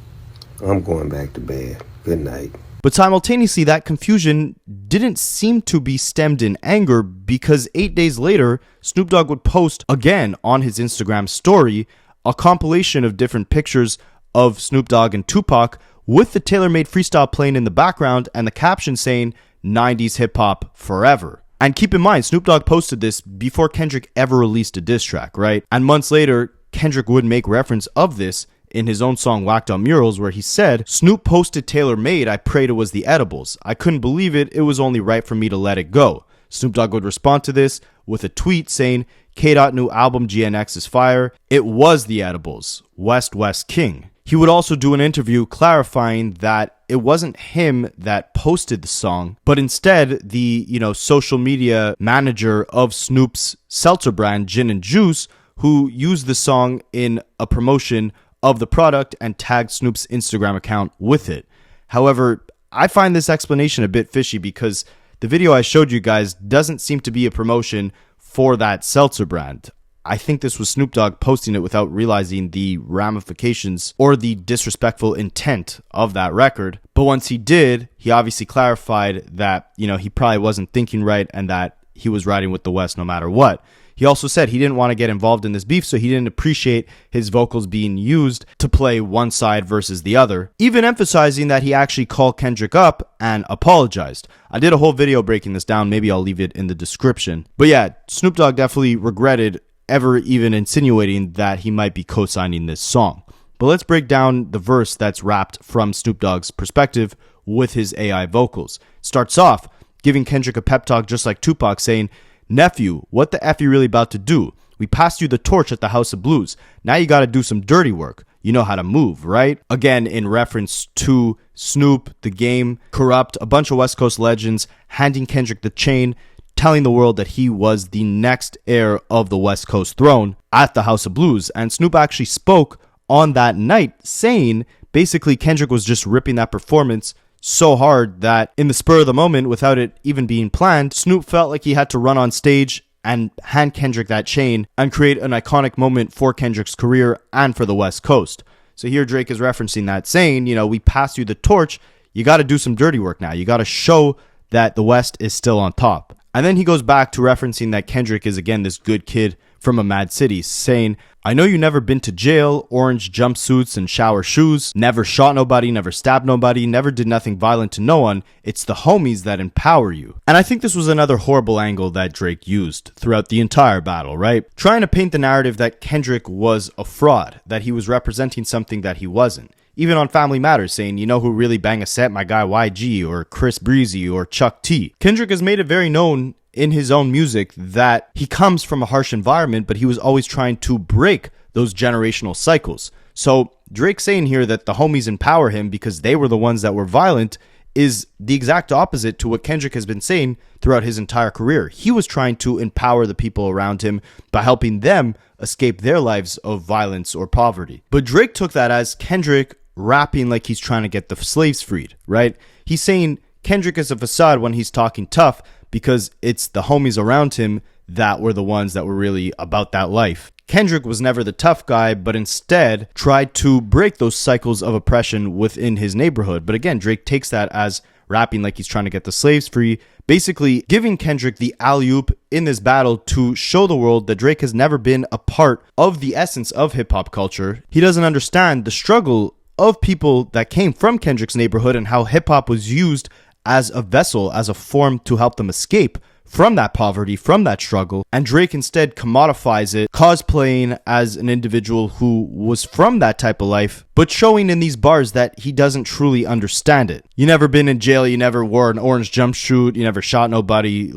I'm going back to bed. Good night.
But simultaneously, that confusion didn't seem to be stemmed in anger, because 8 days later, Snoop Dogg would post again on his Instagram story a compilation of different pictures of Snoop Dogg and Tupac with the Tailor Made freestyle playing in the background and the caption saying 90s hip hop forever. And keep in mind, Snoop Dogg posted this before Kendrick ever released a diss track, right? And months later, Kendrick would make reference of this in his own song Whacked Out Murals, where he said, "Snoop posted Tailor Made, I prayed it was the edibles. I couldn't believe it, it was only right for me to let it go." Snoop Dogg would respond to this with a tweet saying, "K. new album GNX is fire. It was the edibles. West West King." He would also do an interview clarifying that it wasn't him that posted the song, but instead the, social media manager of Snoop's seltzer brand, Gin and Juice, who used the song in a promotion of the product and tagged Snoop's Instagram account with it. However, I find this explanation a bit fishy, because the video I showed you guys doesn't seem to be a promotion for that seltzer brand. I think this was Snoop Dogg posting it without realizing the ramifications or the disrespectful intent of that record. But once he did, he obviously clarified that, he probably wasn't thinking right and that he was riding with the West no matter what. He also said he didn't want to get involved in this beef, so he didn't appreciate his vocals being used to play one side versus the other, even emphasizing that he actually called Kendrick up and apologized. I did a whole video breaking this down. Maybe I'll leave it in the description. But yeah, Snoop Dogg definitely regretted ever even insinuating that he might be co-signing this song. But let's break down the verse that's rapped from Snoop Dogg's perspective with his AI vocals. It starts off giving Kendrick a pep talk just like Tupac, saying, "Nephew, what the F you really about to do? We passed you the torch at the House of Blues. Now you gotta do some dirty work. You know how to move, right?" Again, in reference to Snoop, The Game, Corrupt, a bunch of West Coast legends handing Kendrick the chain, telling the world that he was the next heir of the West Coast throne at the House of Blues. And Snoop actually spoke on that night saying basically Kendrick was just ripping that performance so hard that in the spur of the moment, without it even being planned, Snoop felt like he had to run on stage and hand Kendrick that chain and create an iconic moment for Kendrick's career and for the West Coast. So here Drake is referencing that, saying, we passed you the torch. You got to do some dirty work now. You got to show that the West is still on top. And then he goes back to referencing that Kendrick is, again, this good kid from a mad city, saying, "I know you never been to jail, orange jumpsuits and shower shoes, never shot nobody, never stabbed nobody, never did nothing violent to no one. It's the homies that empower you." And I think this was another horrible angle that Drake used throughout the entire battle, right? Trying to paint the narrative that Kendrick was a fraud, that he was representing something that he wasn't. Even on Family Matters, saying, "You know who really bang a set? My guy YG or Chris Breezy or Chuck T." Kendrick has made it very known in his own music that he comes from a harsh environment, but he was always trying to break those generational cycles. So Drake saying here that the homies empower him because they were the ones that were violent is the exact opposite to what Kendrick has been saying throughout his entire career. He was trying to empower the people around him by helping them escape their lives of violence or poverty. But Drake took that as Kendrick rapping like he's trying to get the slaves freed, right? He's saying Kendrick is a facade when he's talking tough because it's the homies around him that were the ones that were really about that life. Kendrick was never the tough guy, but instead tried to break those cycles of oppression within his neighborhood. But again, Drake takes that as rapping like he's trying to get the slaves free, basically giving Kendrick the alley-oop in this battle to show the world that Drake has never been a part of the essence of hip-hop culture. He doesn't understand the struggle of people that came from Kendrick's neighborhood and how hip-hop was used as a vessel, as a form to help them escape from that poverty, from that struggle. And Drake instead commodifies it, cosplaying as an individual who was from that type of life, but showing in these bars that he doesn't truly understand it. You never been in jail, you never wore an orange jumpsuit, you never shot nobody.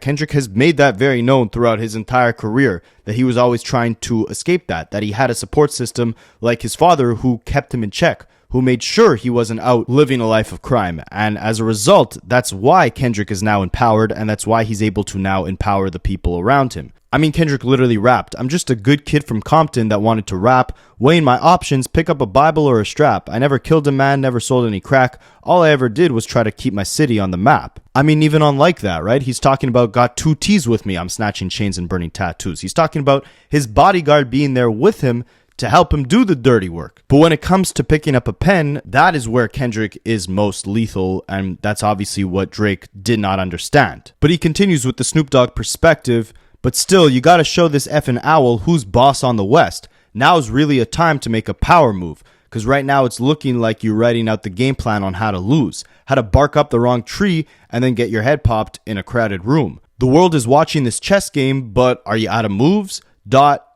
Kendrick has made that very known throughout his entire career, that he was always trying to escape that he had a support system like his father who kept him in check, who made sure he wasn't out living a life of crime. And as a result, that's why Kendrick is now empowered, and that's why he's able to now empower the people around him. I mean, Kendrick literally rapped, "I'm just a good kid from Compton that wanted to rap, weighing my options, pick up a Bible or a strap. I never killed a man, never sold any crack. All I ever did was try to keep my city on the map." I mean, even on Like That, right? He's talking about got 2 T's with me, I'm snatching chains and burning tattoos. He's talking about his bodyguard being there with him to help him do the dirty work. But when it comes to picking up a pen, that is where Kendrick is most lethal, and that's obviously what Drake did not understand. But he continues with the Snoop Dogg perspective, "But still, you gotta show this effing owl who's boss on the West. Now's really a time to make a power move, because right now it's looking like you're writing out the game plan on how to lose, how to bark up the wrong tree and then get your head popped in a crowded room. The world is watching this chess game, but are you out of moves?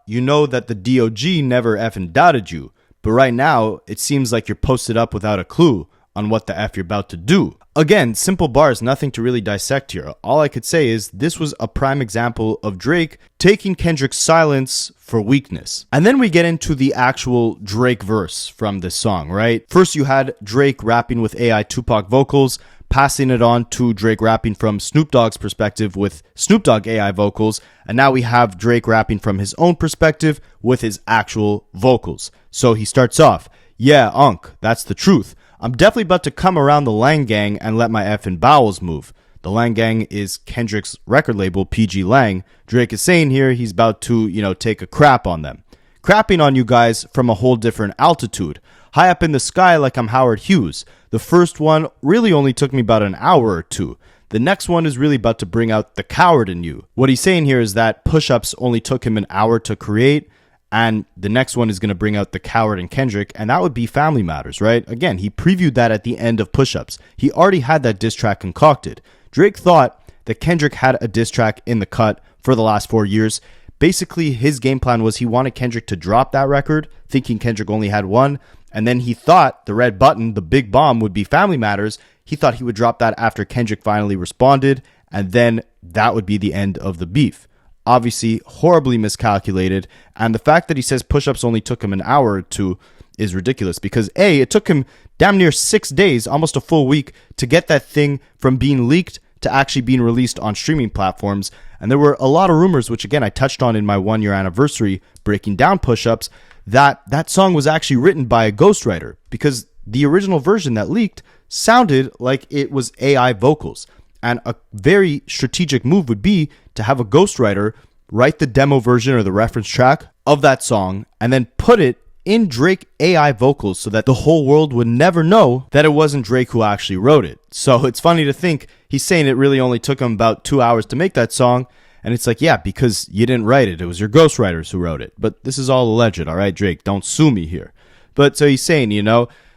You know that the DOG never effing doubted you, but right now it seems like you're posted up without a clue on what the F you're about to do." Again, simple bars, nothing to really dissect here. All I could say is this was a prime example of Drake taking Kendrick's silence for weakness. And then we get into the actual Drake verse from this song, right? First you had Drake rapping with AI Tupac vocals, passing it on to Drake rapping from Snoop Dogg's perspective with Snoop Dogg AI vocals, and now we have Drake rapping from his own perspective with his actual vocals. So he starts off, "Yeah, Unc, that's the truth. I'm definitely about to come around the Lang Gang and let my effing bowels move." The Lang Gang is Kendrick's record label, PG Lang. Drake is saying here he's about to, take a crap on them. "Crapping on you guys from a whole different altitude. High up in the sky like I'm Howard Hughes. The first one really only took me about an hour or two. The next one is really about to bring out the coward in you." What he's saying here is that Push-Ups only took him an hour to create, and the next one is going to bring out the coward in Kendrick, and that would be Family Matters, right? Again, he previewed that at the end of Push-Ups. He already had that diss track concocted. Drake thought that Kendrick had a diss track in the cut for the last 4 years. Basically, his game plan was he wanted Kendrick to drop that record, thinking Kendrick only had one, and then he thought the red button, the big bomb, would be Family Matters. He thought he would drop that after Kendrick finally responded, and then that would be the end of the beef. Obviously, horribly miscalculated, and the fact that he says Push-Ups only took him an hour or two is ridiculous because A, it took him damn near 6 days, almost a full week, to get that thing from being leaked to actually being released on streaming platforms, and there were a lot of rumors, which again I touched on in my 1-year anniversary breaking down Push-Ups, that song was actually written by a ghostwriter because the original version that leaked sounded like it was AI vocals. And a very strategic move would be to have a ghostwriter write the demo version or the reference track of that song and then put it in Drake AI vocals so that the whole world would never know that it wasn't Drake who actually wrote it. So it's funny to think he's saying it really only took him about 2 hours to make that song. And it's like, yeah, because you didn't write it. It was your ghostwriters who wrote it. But this is all alleged, all right, Drake? Don't sue me here. But so he's saying,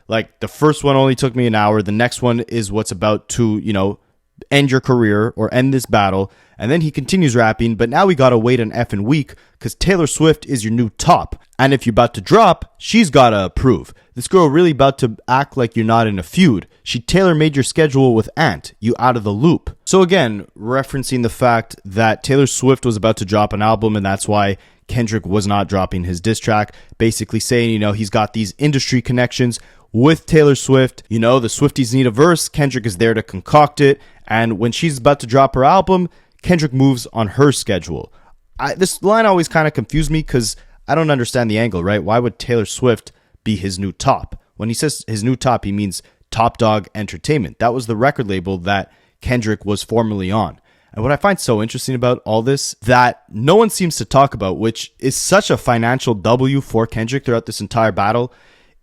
like the first one only took me an hour. The next one is what's about to, end your career or end this battle. And then he continues rapping, but now we gotta wait an effing week because Taylor Swift is your new top. And if you're about to drop, she's gotta approve. This girl really about to act like you're not in a feud. She tailor-made your schedule with Ant. You out of the loop. So again, referencing the fact that Taylor Swift was about to drop an album and that's why Kendrick was not dropping his diss track. Basically saying, he's got these industry connections with Taylor Swift. The Swifties need a verse. Kendrick is there to concoct it. And when she's about to drop her album, Kendrick moves on her schedule. This line always kind of confused me because I don't understand the angle, right? Why would Taylor Swift be his new top? When he says his new top, he means Top Dog Entertainment. That was the record label that Kendrick was formerly on. And what I find so interesting about all this that no one seems to talk about, which is such a financial W for Kendrick throughout this entire battle,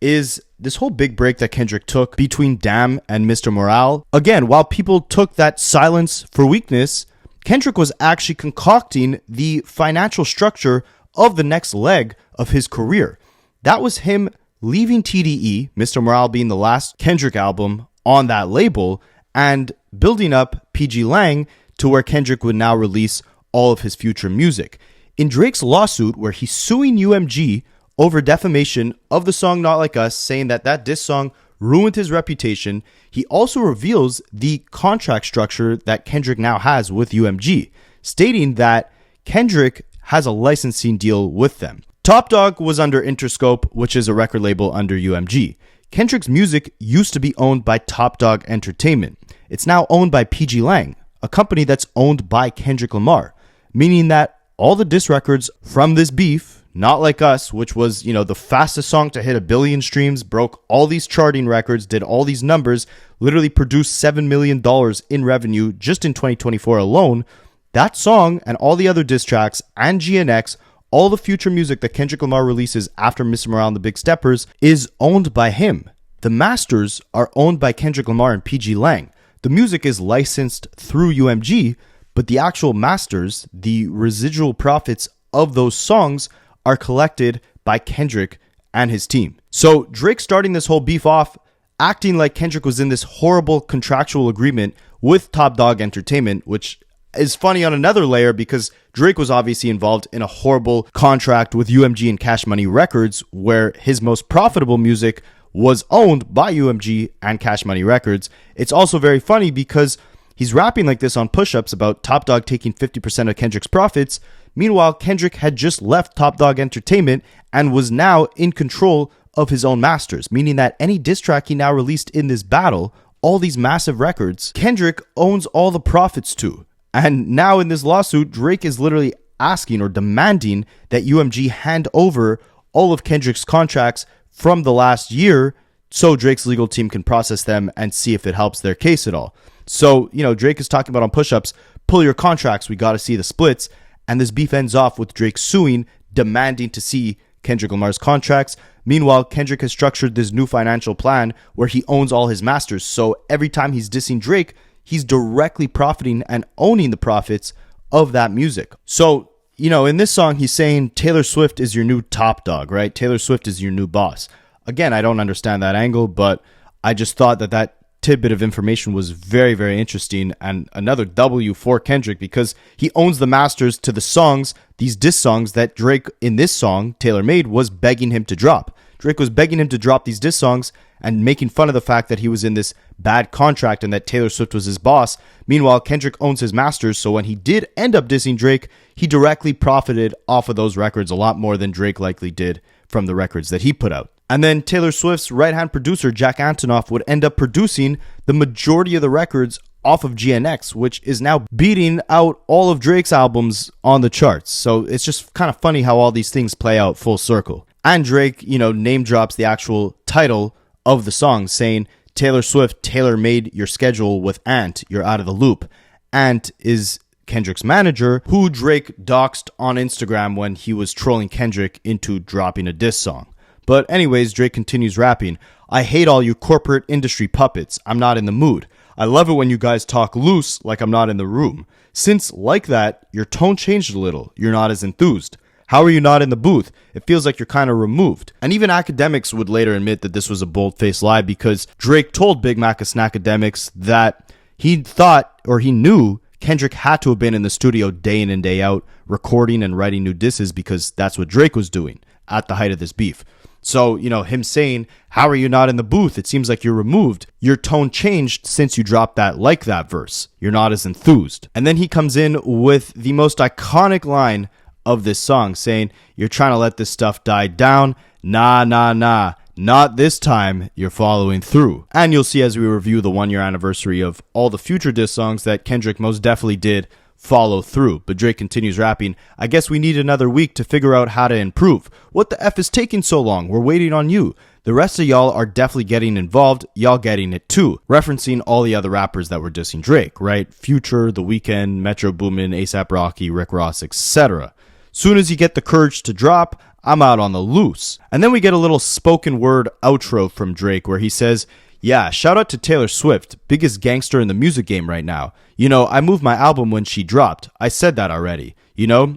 is this whole big break that Kendrick took between Damn and Mr. Morale. Again, while people took that silence for weakness, Kendrick was actually concocting the financial structure of the next leg of his career. That was him leaving TDE, Mr. Morale being the last Kendrick album on that label, and building up PG Lang to where Kendrick would now release all of his future music. In Drake's lawsuit, where he's suing UMG over defamation of the song Not Like Us, saying that diss song ruined his reputation, he also reveals the contract structure that Kendrick now has with UMG, stating that Kendrick has a licensing deal with them. Top Dog was under Interscope, which is a record label under UMG. Kendrick's music used to be owned by Top Dog Entertainment. It's now owned by PG Lang, a company that's owned by Kendrick Lamar, meaning that all the diss records from this beef, Not Like Us, which was, the fastest song to hit 1 billion streams, broke all these charting records, did all these numbers, literally produced $7 million in revenue just in 2024 alone. That song and all the other diss tracks and GNX, all the future music that Kendrick Lamar releases after Mr. Morale and the Big Steppers is owned by him. The masters are owned by Kendrick Lamar and PG Lang. The music is licensed through UMG, but the actual masters, the residual profits of those songs, are collected by Kendrick and his team. So Drake starting this whole beef off, acting like Kendrick was in this horrible contractual agreement with Top Dog Entertainment, which is funny on another layer because Drake was obviously involved in a horrible contract with UMG and Cash Money Records, where his most profitable music was owned by UMG and Cash Money Records. It's also very funny because he's rapping like this on push-ups about Top Dog taking 50% of Kendrick's profits. Meanwhile, Kendrick had just left Top Dog Entertainment and was now in control of his own masters, meaning that any diss track he now released in this battle, all these massive records, Kendrick owns all the profits to. And now in this lawsuit, Drake is literally asking or demanding that UMG hand over all of Kendrick's contracts from the last year so Drake's legal team can process them and see if it helps their case at all. So, Drake is talking about on push-ups, pull your contracts, we got to see the splits. And this beef ends off with Drake suing, demanding to see Kendrick Lamar's contracts. Meanwhile, Kendrick has structured this new financial plan where he owns all his masters. So every time he's dissing Drake, he's directly profiting and owning the profits of that music. So, in this song, he's saying Taylor Swift is your new top dog, right? Taylor Swift is your new boss. Again, I don't understand that angle, but I just thought that tidbit of information was very, very interesting and another W for Kendrick because he owns the masters to the songs, these diss songs that Drake in this song, Tailor Made, was begging him to drop. Drake was begging him to drop these diss songs and making fun of the fact that he was in this bad contract and that Taylor Swift was his boss. Meanwhile, Kendrick owns his masters, so when he did end up dissing Drake, he directly profited off of those records a lot more than Drake likely did from the records that he put out. And then Taylor Swift's right-hand producer, Jack Antonoff, would end up producing the majority of the records off of GNX, which is now beating out all of Drake's albums on the charts. So it's just kind of funny how all these things play out full circle. And Drake, name drops the actual title of the song, saying, Taylor Swift Tailor Made your schedule with Ant, you're out of the loop. Ant is Kendrick's manager, who Drake doxed on Instagram when he was trolling Kendrick into dropping a diss song. But anyways, Drake continues rapping, I hate all you corporate industry puppets. I'm not in the mood. I love it when you guys talk loose like I'm not in the room. Since, like that, your tone changed a little. You're not as enthused. How are you not in the booth? It feels like you're kind of removed. And even Akademiks would later admit that this was a bold-faced lie because Drake told Big Mac and Akademiks that he thought or he knew Kendrick had to have been in the studio day in and day out recording and writing new disses because that's what Drake was doing at the height of this beef. So, him saying, how are you not in the booth? It seems like you're removed. Your tone changed since you dropped that like that verse. You're not as enthused. And then he comes in with the most iconic line of this song saying, you're trying to let this stuff die down. Nah, nah, nah. Not this time. You're following through. And you'll see as we review the 1 year anniversary of all the future diss songs that Kendrick most definitely did follow through. But Drake continues rapping, I guess we need another week to figure out how to improve. What the F is taking so long? We're waiting on you. The rest of y'all are definitely getting involved. Y'all getting it too. Referencing all the other rappers that were dissing Drake, right? Future, The Weeknd, Metro Boomin, A$AP Rocky, Rick Ross, etc. Soon as you get the courage to drop, I'm out on the loose. And then we get a little spoken word outro from Drake where he says, yeah, shout out to Taylor Swift, biggest gangster in the music game right now. I moved my album when she dropped. I said that already.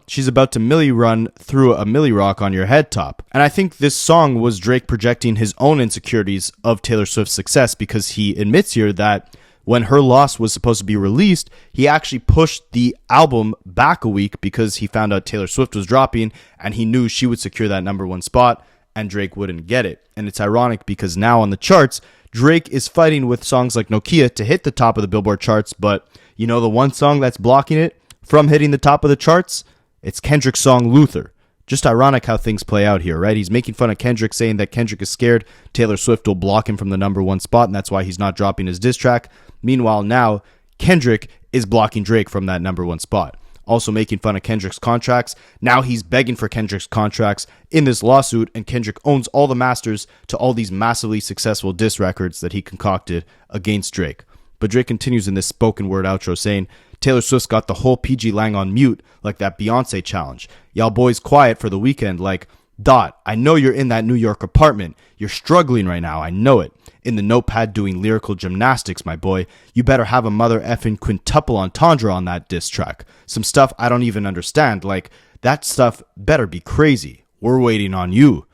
She's about to milli run through a milli rock on your head top. And I think this song was Drake projecting his own insecurities of Taylor Swift's success because he admits here that when Her Loss was supposed to be released, he actually pushed the album back a week because he found out Taylor Swift was dropping and he knew she would secure that #1 spot and Drake wouldn't get it. And it's ironic because now on the charts, Drake is fighting with songs like Nokia to hit the top of the Billboard charts, but the one song that's blocking it from hitting the top of the charts? It's Kendrick's song Luther. Just ironic how things play out here, right? He's making fun of Kendrick, saying that Kendrick is scared Taylor Swift will block him from the #1 spot, and that's why he's not dropping his diss track. Meanwhile, now, Kendrick is blocking Drake from that #1 spot. also making fun of Kendrick's contracts. Now he's begging for Kendrick's contracts in this lawsuit, and Kendrick owns all the masters to all these massively successful diss records that he concocted against Drake. But Drake continues in this spoken word outro saying, Taylor Swift's got the whole PG Lang on mute like that Beyonce challenge. Y'all boys quiet for the weekend like, Dot, I know you're in that New York apartment. You're struggling right now, I know it. In the notepad doing lyrical gymnastics, my boy. You better have a mother effing quintuple entendre on that diss track. Some stuff I don't even understand. Like, that stuff better be crazy. We're waiting on you.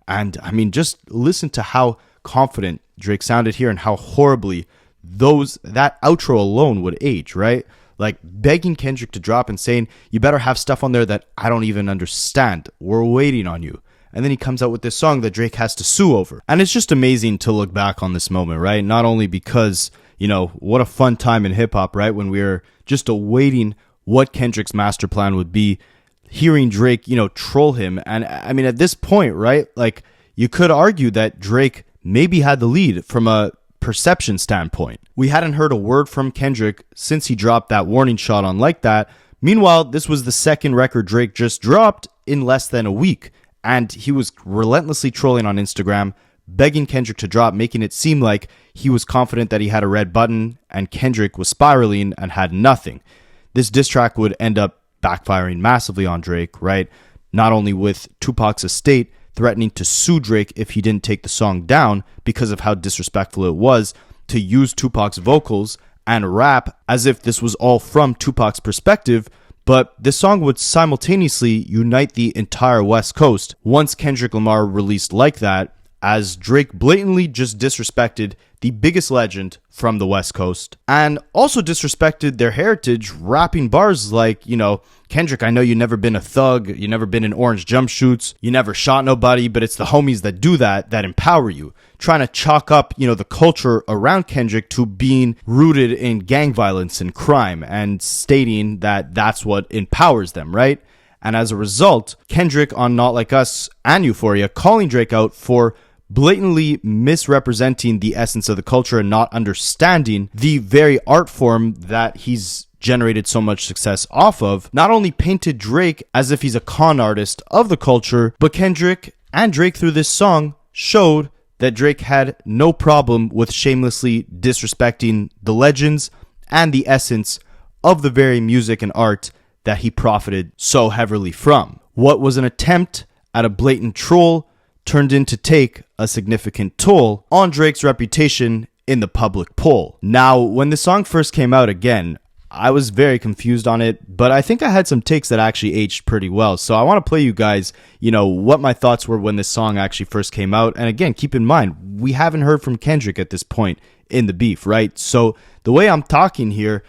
And, I mean, just listen to how confident Drake sounded here and how horribly that outro alone would age, right? Like begging Kendrick to drop and saying, you better have stuff on there that I don't even understand. We're waiting on you. And then he comes out with this song that Drake has to sue over. And it's just amazing to look back on this moment, right? Not only because, you know, what a fun time in hip hop, right? When we were just awaiting what Kendrick's master plan would be, hearing Drake, you know, troll him. And I mean, at this point, right? Like you could argue that Drake maybe had the lead from a perception standpoint. We hadn't heard a word from Kendrick since he dropped that warning shot on Like That. Meanwhile, this was the second record Drake just dropped in less than a week, and he was relentlessly trolling on Instagram, begging Kendrick to drop, making it seem like he was confident that he had a red button, and Kendrick was spiraling and had nothing. This diss track would end up backfiring massively on Drake, right? Not only with Tupac's estate threatening to sue Drake if he didn't take the song down because of how disrespectful it was to use Tupac's vocals and rap as if this was all from Tupac's perspective, but this song would simultaneously unite the entire West Coast once Kendrick Lamar released Like That, as Drake blatantly just disrespected the biggest legend from the West Coast and also disrespected their heritage, rapping bars like, you know, Kendrick, I know you never been a thug, you never been in orange jumpsuits, you never shot nobody, but it's the homies that do that empower you. Trying to chalk up, you know, the culture around Kendrick to being rooted in gang violence and crime and stating that that's what empowers them, right? And as a result, Kendrick on Not Like Us and Euphoria calling Drake out for blatantly misrepresenting the essence of the culture and not understanding the very art form that he's generated so much success off of, not only painted Drake as if he's a con artist of the culture, but Kendrick and Drake through this song showed that Drake had no problem with shamelessly disrespecting the legends and the essence of the very music and art that he profited so heavily from. What was an attempt at a blatant troll turned into take a significant toll on Drake's reputation in the public poll. Now, when the song first came out, again, I was very confused on it, but I think I had some takes that actually aged pretty well. So I want to play you guys, you know, what my thoughts were when this song actually first came out. And again, keep in mind, we haven't heard from Kendrick at this point in the beef, right? So the way I'm talking here,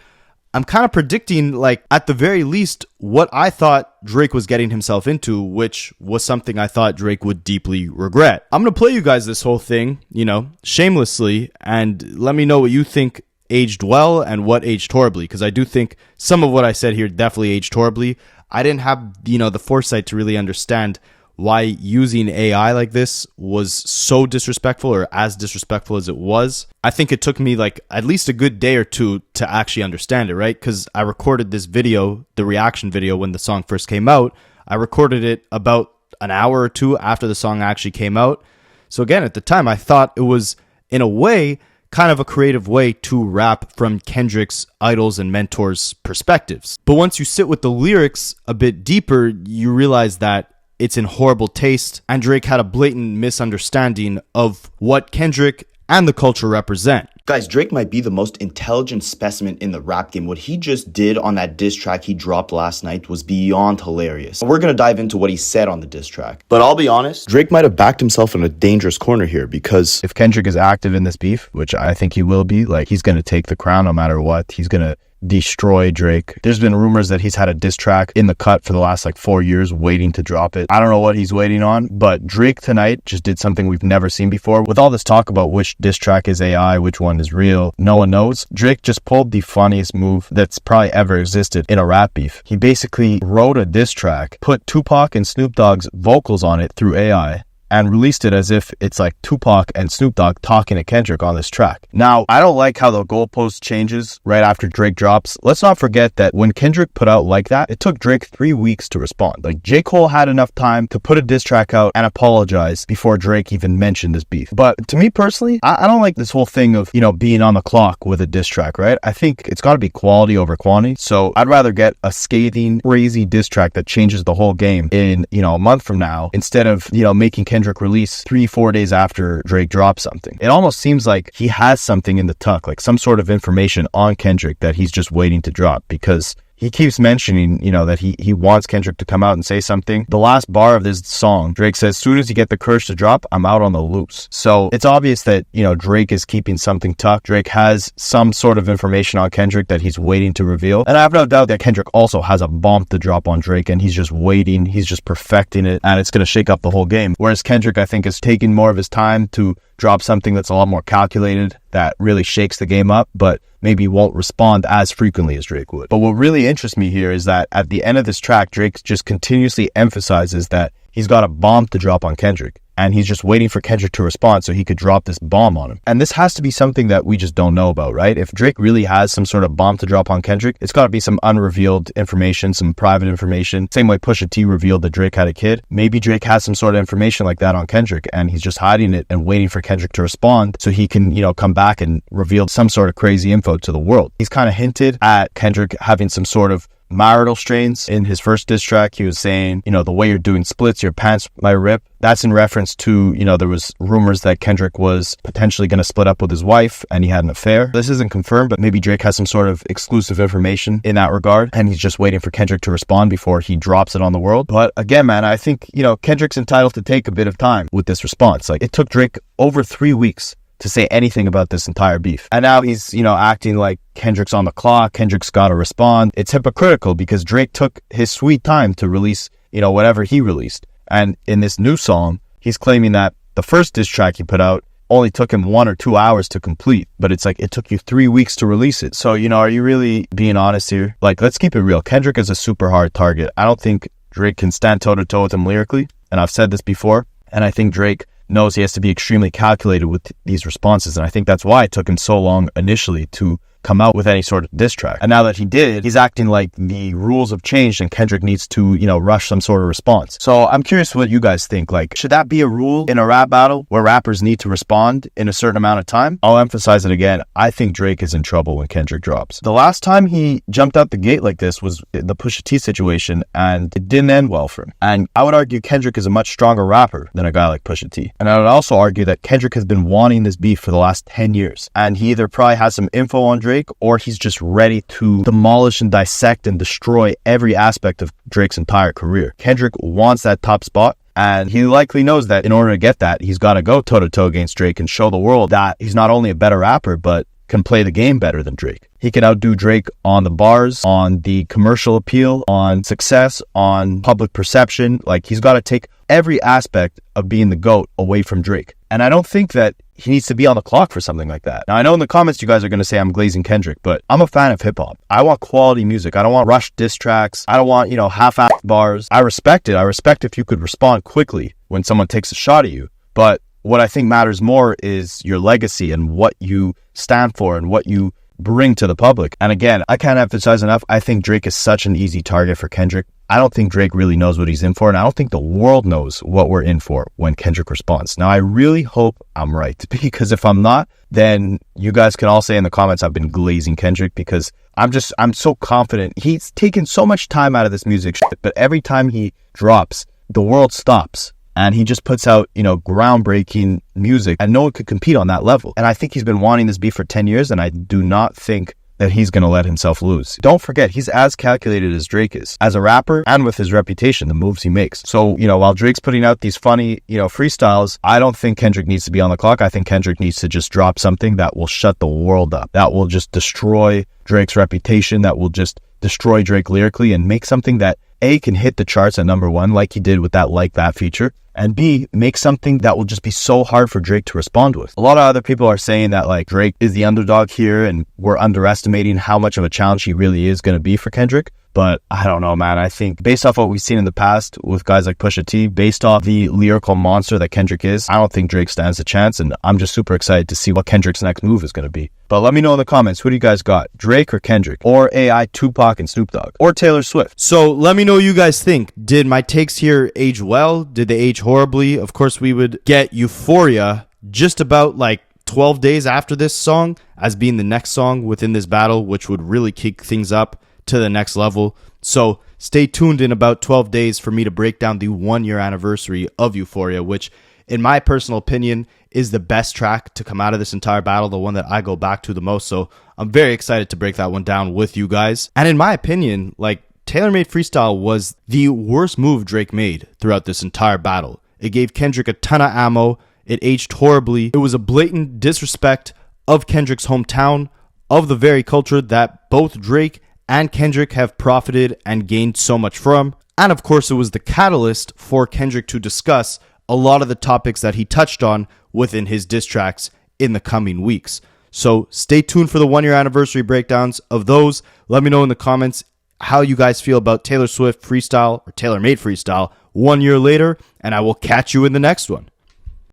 I'm kind of predicting, like, at the very least, what I thought Drake was getting himself into, which was something I thought Drake would deeply regret. I'm going to play you guys this whole thing, you know, shamelessly, and let me know what you think aged well and what aged horribly, because I do think some of what I said here definitely aged horribly. I didn't have, you know, the foresight to really understand why using AI like this was so disrespectful, or as disrespectful as it was. I think it took me like at least a good day or two to actually understand it, right? Because I recorded this video, the reaction video, when the song first came out. I recorded it about an hour or two after the song actually came out. So again, at the time, I thought it was, in a way, kind of a creative way to rap from Kendrick's idols and mentors' perspectives. But once you sit with the lyrics a bit deeper, you realize that it's in horrible taste, and Drake had a blatant misunderstanding of what Kendrick and the culture represent.
Guys, Drake might be the most intelligent specimen in the rap game. What he just did on that diss track he dropped last night was beyond hilarious. We're gonna dive into what he said on the diss track. But I'll be honest, Drake might have backed himself in a dangerous corner here, because
if Kendrick is active in this beef, which I think he will be, like, he's gonna take the crown no matter what. He's gonna destroy Drake. There's been rumors that he's had a diss track in the cut for the last 4 years waiting to drop it. I don't know what he's waiting on, but Drake tonight just did something we've never seen before. With all this talk about which diss track is AI, which one is real, no one knows. Drake just pulled the funniest move that's probably ever existed in a rap beef. He basically wrote a diss track, put Tupac and Snoop Dogg's vocals on it through AI, and released it as if it's like Tupac and Snoop Dogg talking to Kendrick on this track. Now, I don't like how the goalpost changes right after Drake drops. Let's not forget that when Kendrick put out Like That, it took Drake 3 weeks to respond. Like, J. Cole had enough time to put a diss track out and apologize before Drake even mentioned this beef. But to me personally, I don't like this whole thing of, being on the clock with a diss track, right? I think it's got to be quality over quantity. So I'd rather get a scathing, crazy diss track that changes the whole game in, a month from now, instead of, making Kendrick release 3-4 days after Drake drops something. It almost seems like he has something in the tuck, like some sort of information on Kendrick that he's just waiting to drop, because he keeps mentioning, that he wants Kendrick to come out and say something. The last bar of this song, Drake says, "Soon as you get the courage to drop, I'm out on the loose." So it's obvious that, Drake is keeping something tucked. Drake has some sort of information on Kendrick that he's waiting to reveal. And I have no doubt that Kendrick also has a bomb to drop on Drake, and he's just waiting. He's just perfecting it, and it's going to shake up the whole game. Whereas Kendrick, I think, is taking more of his time to drop something that's a lot more calculated, that really shakes the game up, but maybe won't respond as frequently as Drake would. But what really interests me here is that at the end of this track, Drake just continuously emphasizes that he's got a bomb to drop on Kendrick, and he's just waiting for Kendrick to respond so he could drop this bomb on him. And this has to be something that we just don't know about, right? If Drake really has some sort of bomb to drop on Kendrick, it's got to be some unrevealed information, some private information. Same way Pusha T revealed that Drake had a kid. Maybe Drake has some sort of information like that on Kendrick, and he's just hiding it and waiting for Kendrick to respond so he can, come back and reveal some sort of crazy info to the world. He's kind of hinted at Kendrick having some sort of marital strains. In his first diss track, he was saying, the way you're doing splits, your pants might rip. That's in reference to, there was rumors that Kendrick was potentially going to split up with his wife and he had an affair. This isn't confirmed, but maybe Drake has some sort of exclusive information in that regard, and he's just waiting for Kendrick to respond before he drops it on the world. But again, man, I think, Kendrick's entitled to take a bit of time with this response. Like, it took Drake over 3 weeks to say anything about this entire beef. And now he's, acting like Kendrick's on the clock. Kendrick's got to respond. It's hypocritical because Drake took his sweet time to release, whatever he released. And in this new song, he's claiming that the first diss track he put out only took him 1 or 2 hours to complete. But it's like, it took you 3 weeks to release it. So, are you really being honest here? Like, let's keep it real. Kendrick is a super hard target. I don't think Drake can stand toe to toe with him lyrically. And I've said this before. And I think Drake knows he has to be extremely calculated with these responses, and I think that's why it took him so long initially to come out with any sort of diss track. And now that he did, he's acting like the rules have changed and Kendrick needs to, rush some sort of response. So I'm curious what you guys think. Like, should that be a rule in a rap battle where rappers need to respond in a certain amount of time? I'll emphasize it again. I think Drake is in trouble when Kendrick drops. The last time he jumped out the gate like this was the Pusha T situation, and it didn't end well for him. And I would argue Kendrick is a much stronger rapper than a guy like Pusha T. And I would also argue that Kendrick has been wanting this beef for the last 10 years. And he either probably has some info on Drake, or he's just ready to demolish and dissect and destroy every aspect of Drake's entire career. Kendrick wants that top spot, and he likely knows that in order to get that, he's got to go toe-to-toe against Drake and show the world that he's not only a better rapper, but can play the game better than Drake. He can outdo Drake on the bars, on the commercial appeal, on success, on public perception. Like, he's got to take every aspect of being the GOAT away from Drake. And I don't think that he needs to be on the clock for something like that. Now, I know in the comments you guys are going to say I'm glazing Kendrick, but I'm a fan of hip-hop. I want quality music. I don't want rushed diss tracks. I don't want, half-assed bars. I respect it. I respect if you could respond quickly when someone takes a shot at you. But what I think matters more is your legacy and what you stand for and what you bring to the public. And again, I can't emphasize enough, I think Drake is such an easy target for Kendrick. I don't think Drake really knows what he's in for, and I don't think the world knows what we're in for when Kendrick responds. Now, I really hope I'm right, because if I'm not, then you guys can all say in the comments I've been glazing Kendrick, because I'm so confident. He's taken so much time out of this music shit, but every time he drops, the world stops. And he just puts out, groundbreaking music, and no one could compete on that level. And I think he's been wanting this beef for 10 years, and I do not think that he's going to let himself lose. Don't forget, he's as calculated as Drake is as a rapper, and with his reputation, the moves he makes. So, while Drake's putting out these funny, freestyles, I don't think Kendrick needs to be on the clock. I think Kendrick needs to just drop something that will shut the world up, that will just destroy Drake's reputation, that will just destroy Drake lyrically, and make something that A, can hit the charts at #1 like he did with that Like That feature, and B, make something that will just be so hard for Drake to respond with. A lot of other people are saying that like Drake is the underdog here and we're underestimating how much of a challenge he really is going to be for Kendrick. But I don't know, man. I think based off what we've seen in the past with guys like Pusha T, based off the lyrical monster that Kendrick is, I don't think Drake stands a chance. And I'm just super excited to see what Kendrick's next move is going to be. But let me know in the comments, who do you guys got? Drake or Kendrick? Or AI, Tupac and Snoop Dogg? Or Taylor Swift?
So let me know what you guys think. Did my takes here age well? Did they age horribly? Of course, we would get Euphoria just about like 12 days after this song as being the next song within this battle, which would really kick things up to the next level. So stay tuned in about 12 days for me to break down the 1-year anniversary of Euphoria, which in my personal opinion is the best track to come out of this entire battle, the one that I go back to the most. So I'm very excited to break that one down with you guys. And in my opinion, like, Tailor Made freestyle was the worst move Drake made throughout this entire battle. It gave Kendrick a ton of ammo. It aged horribly. It was a blatant disrespect of Kendrick's hometown, of the very culture that both Drake and Kendrick have profited and gained so much from. And of course, it was the catalyst for Kendrick to discuss a lot of the topics that he touched on within his diss tracks in the coming weeks. So stay tuned for the 1-year anniversary breakdowns of those. Let me know in the comments how you guys feel about Taylor Swift freestyle or Tailor Made freestyle 1 year later, and I will catch you in the next one.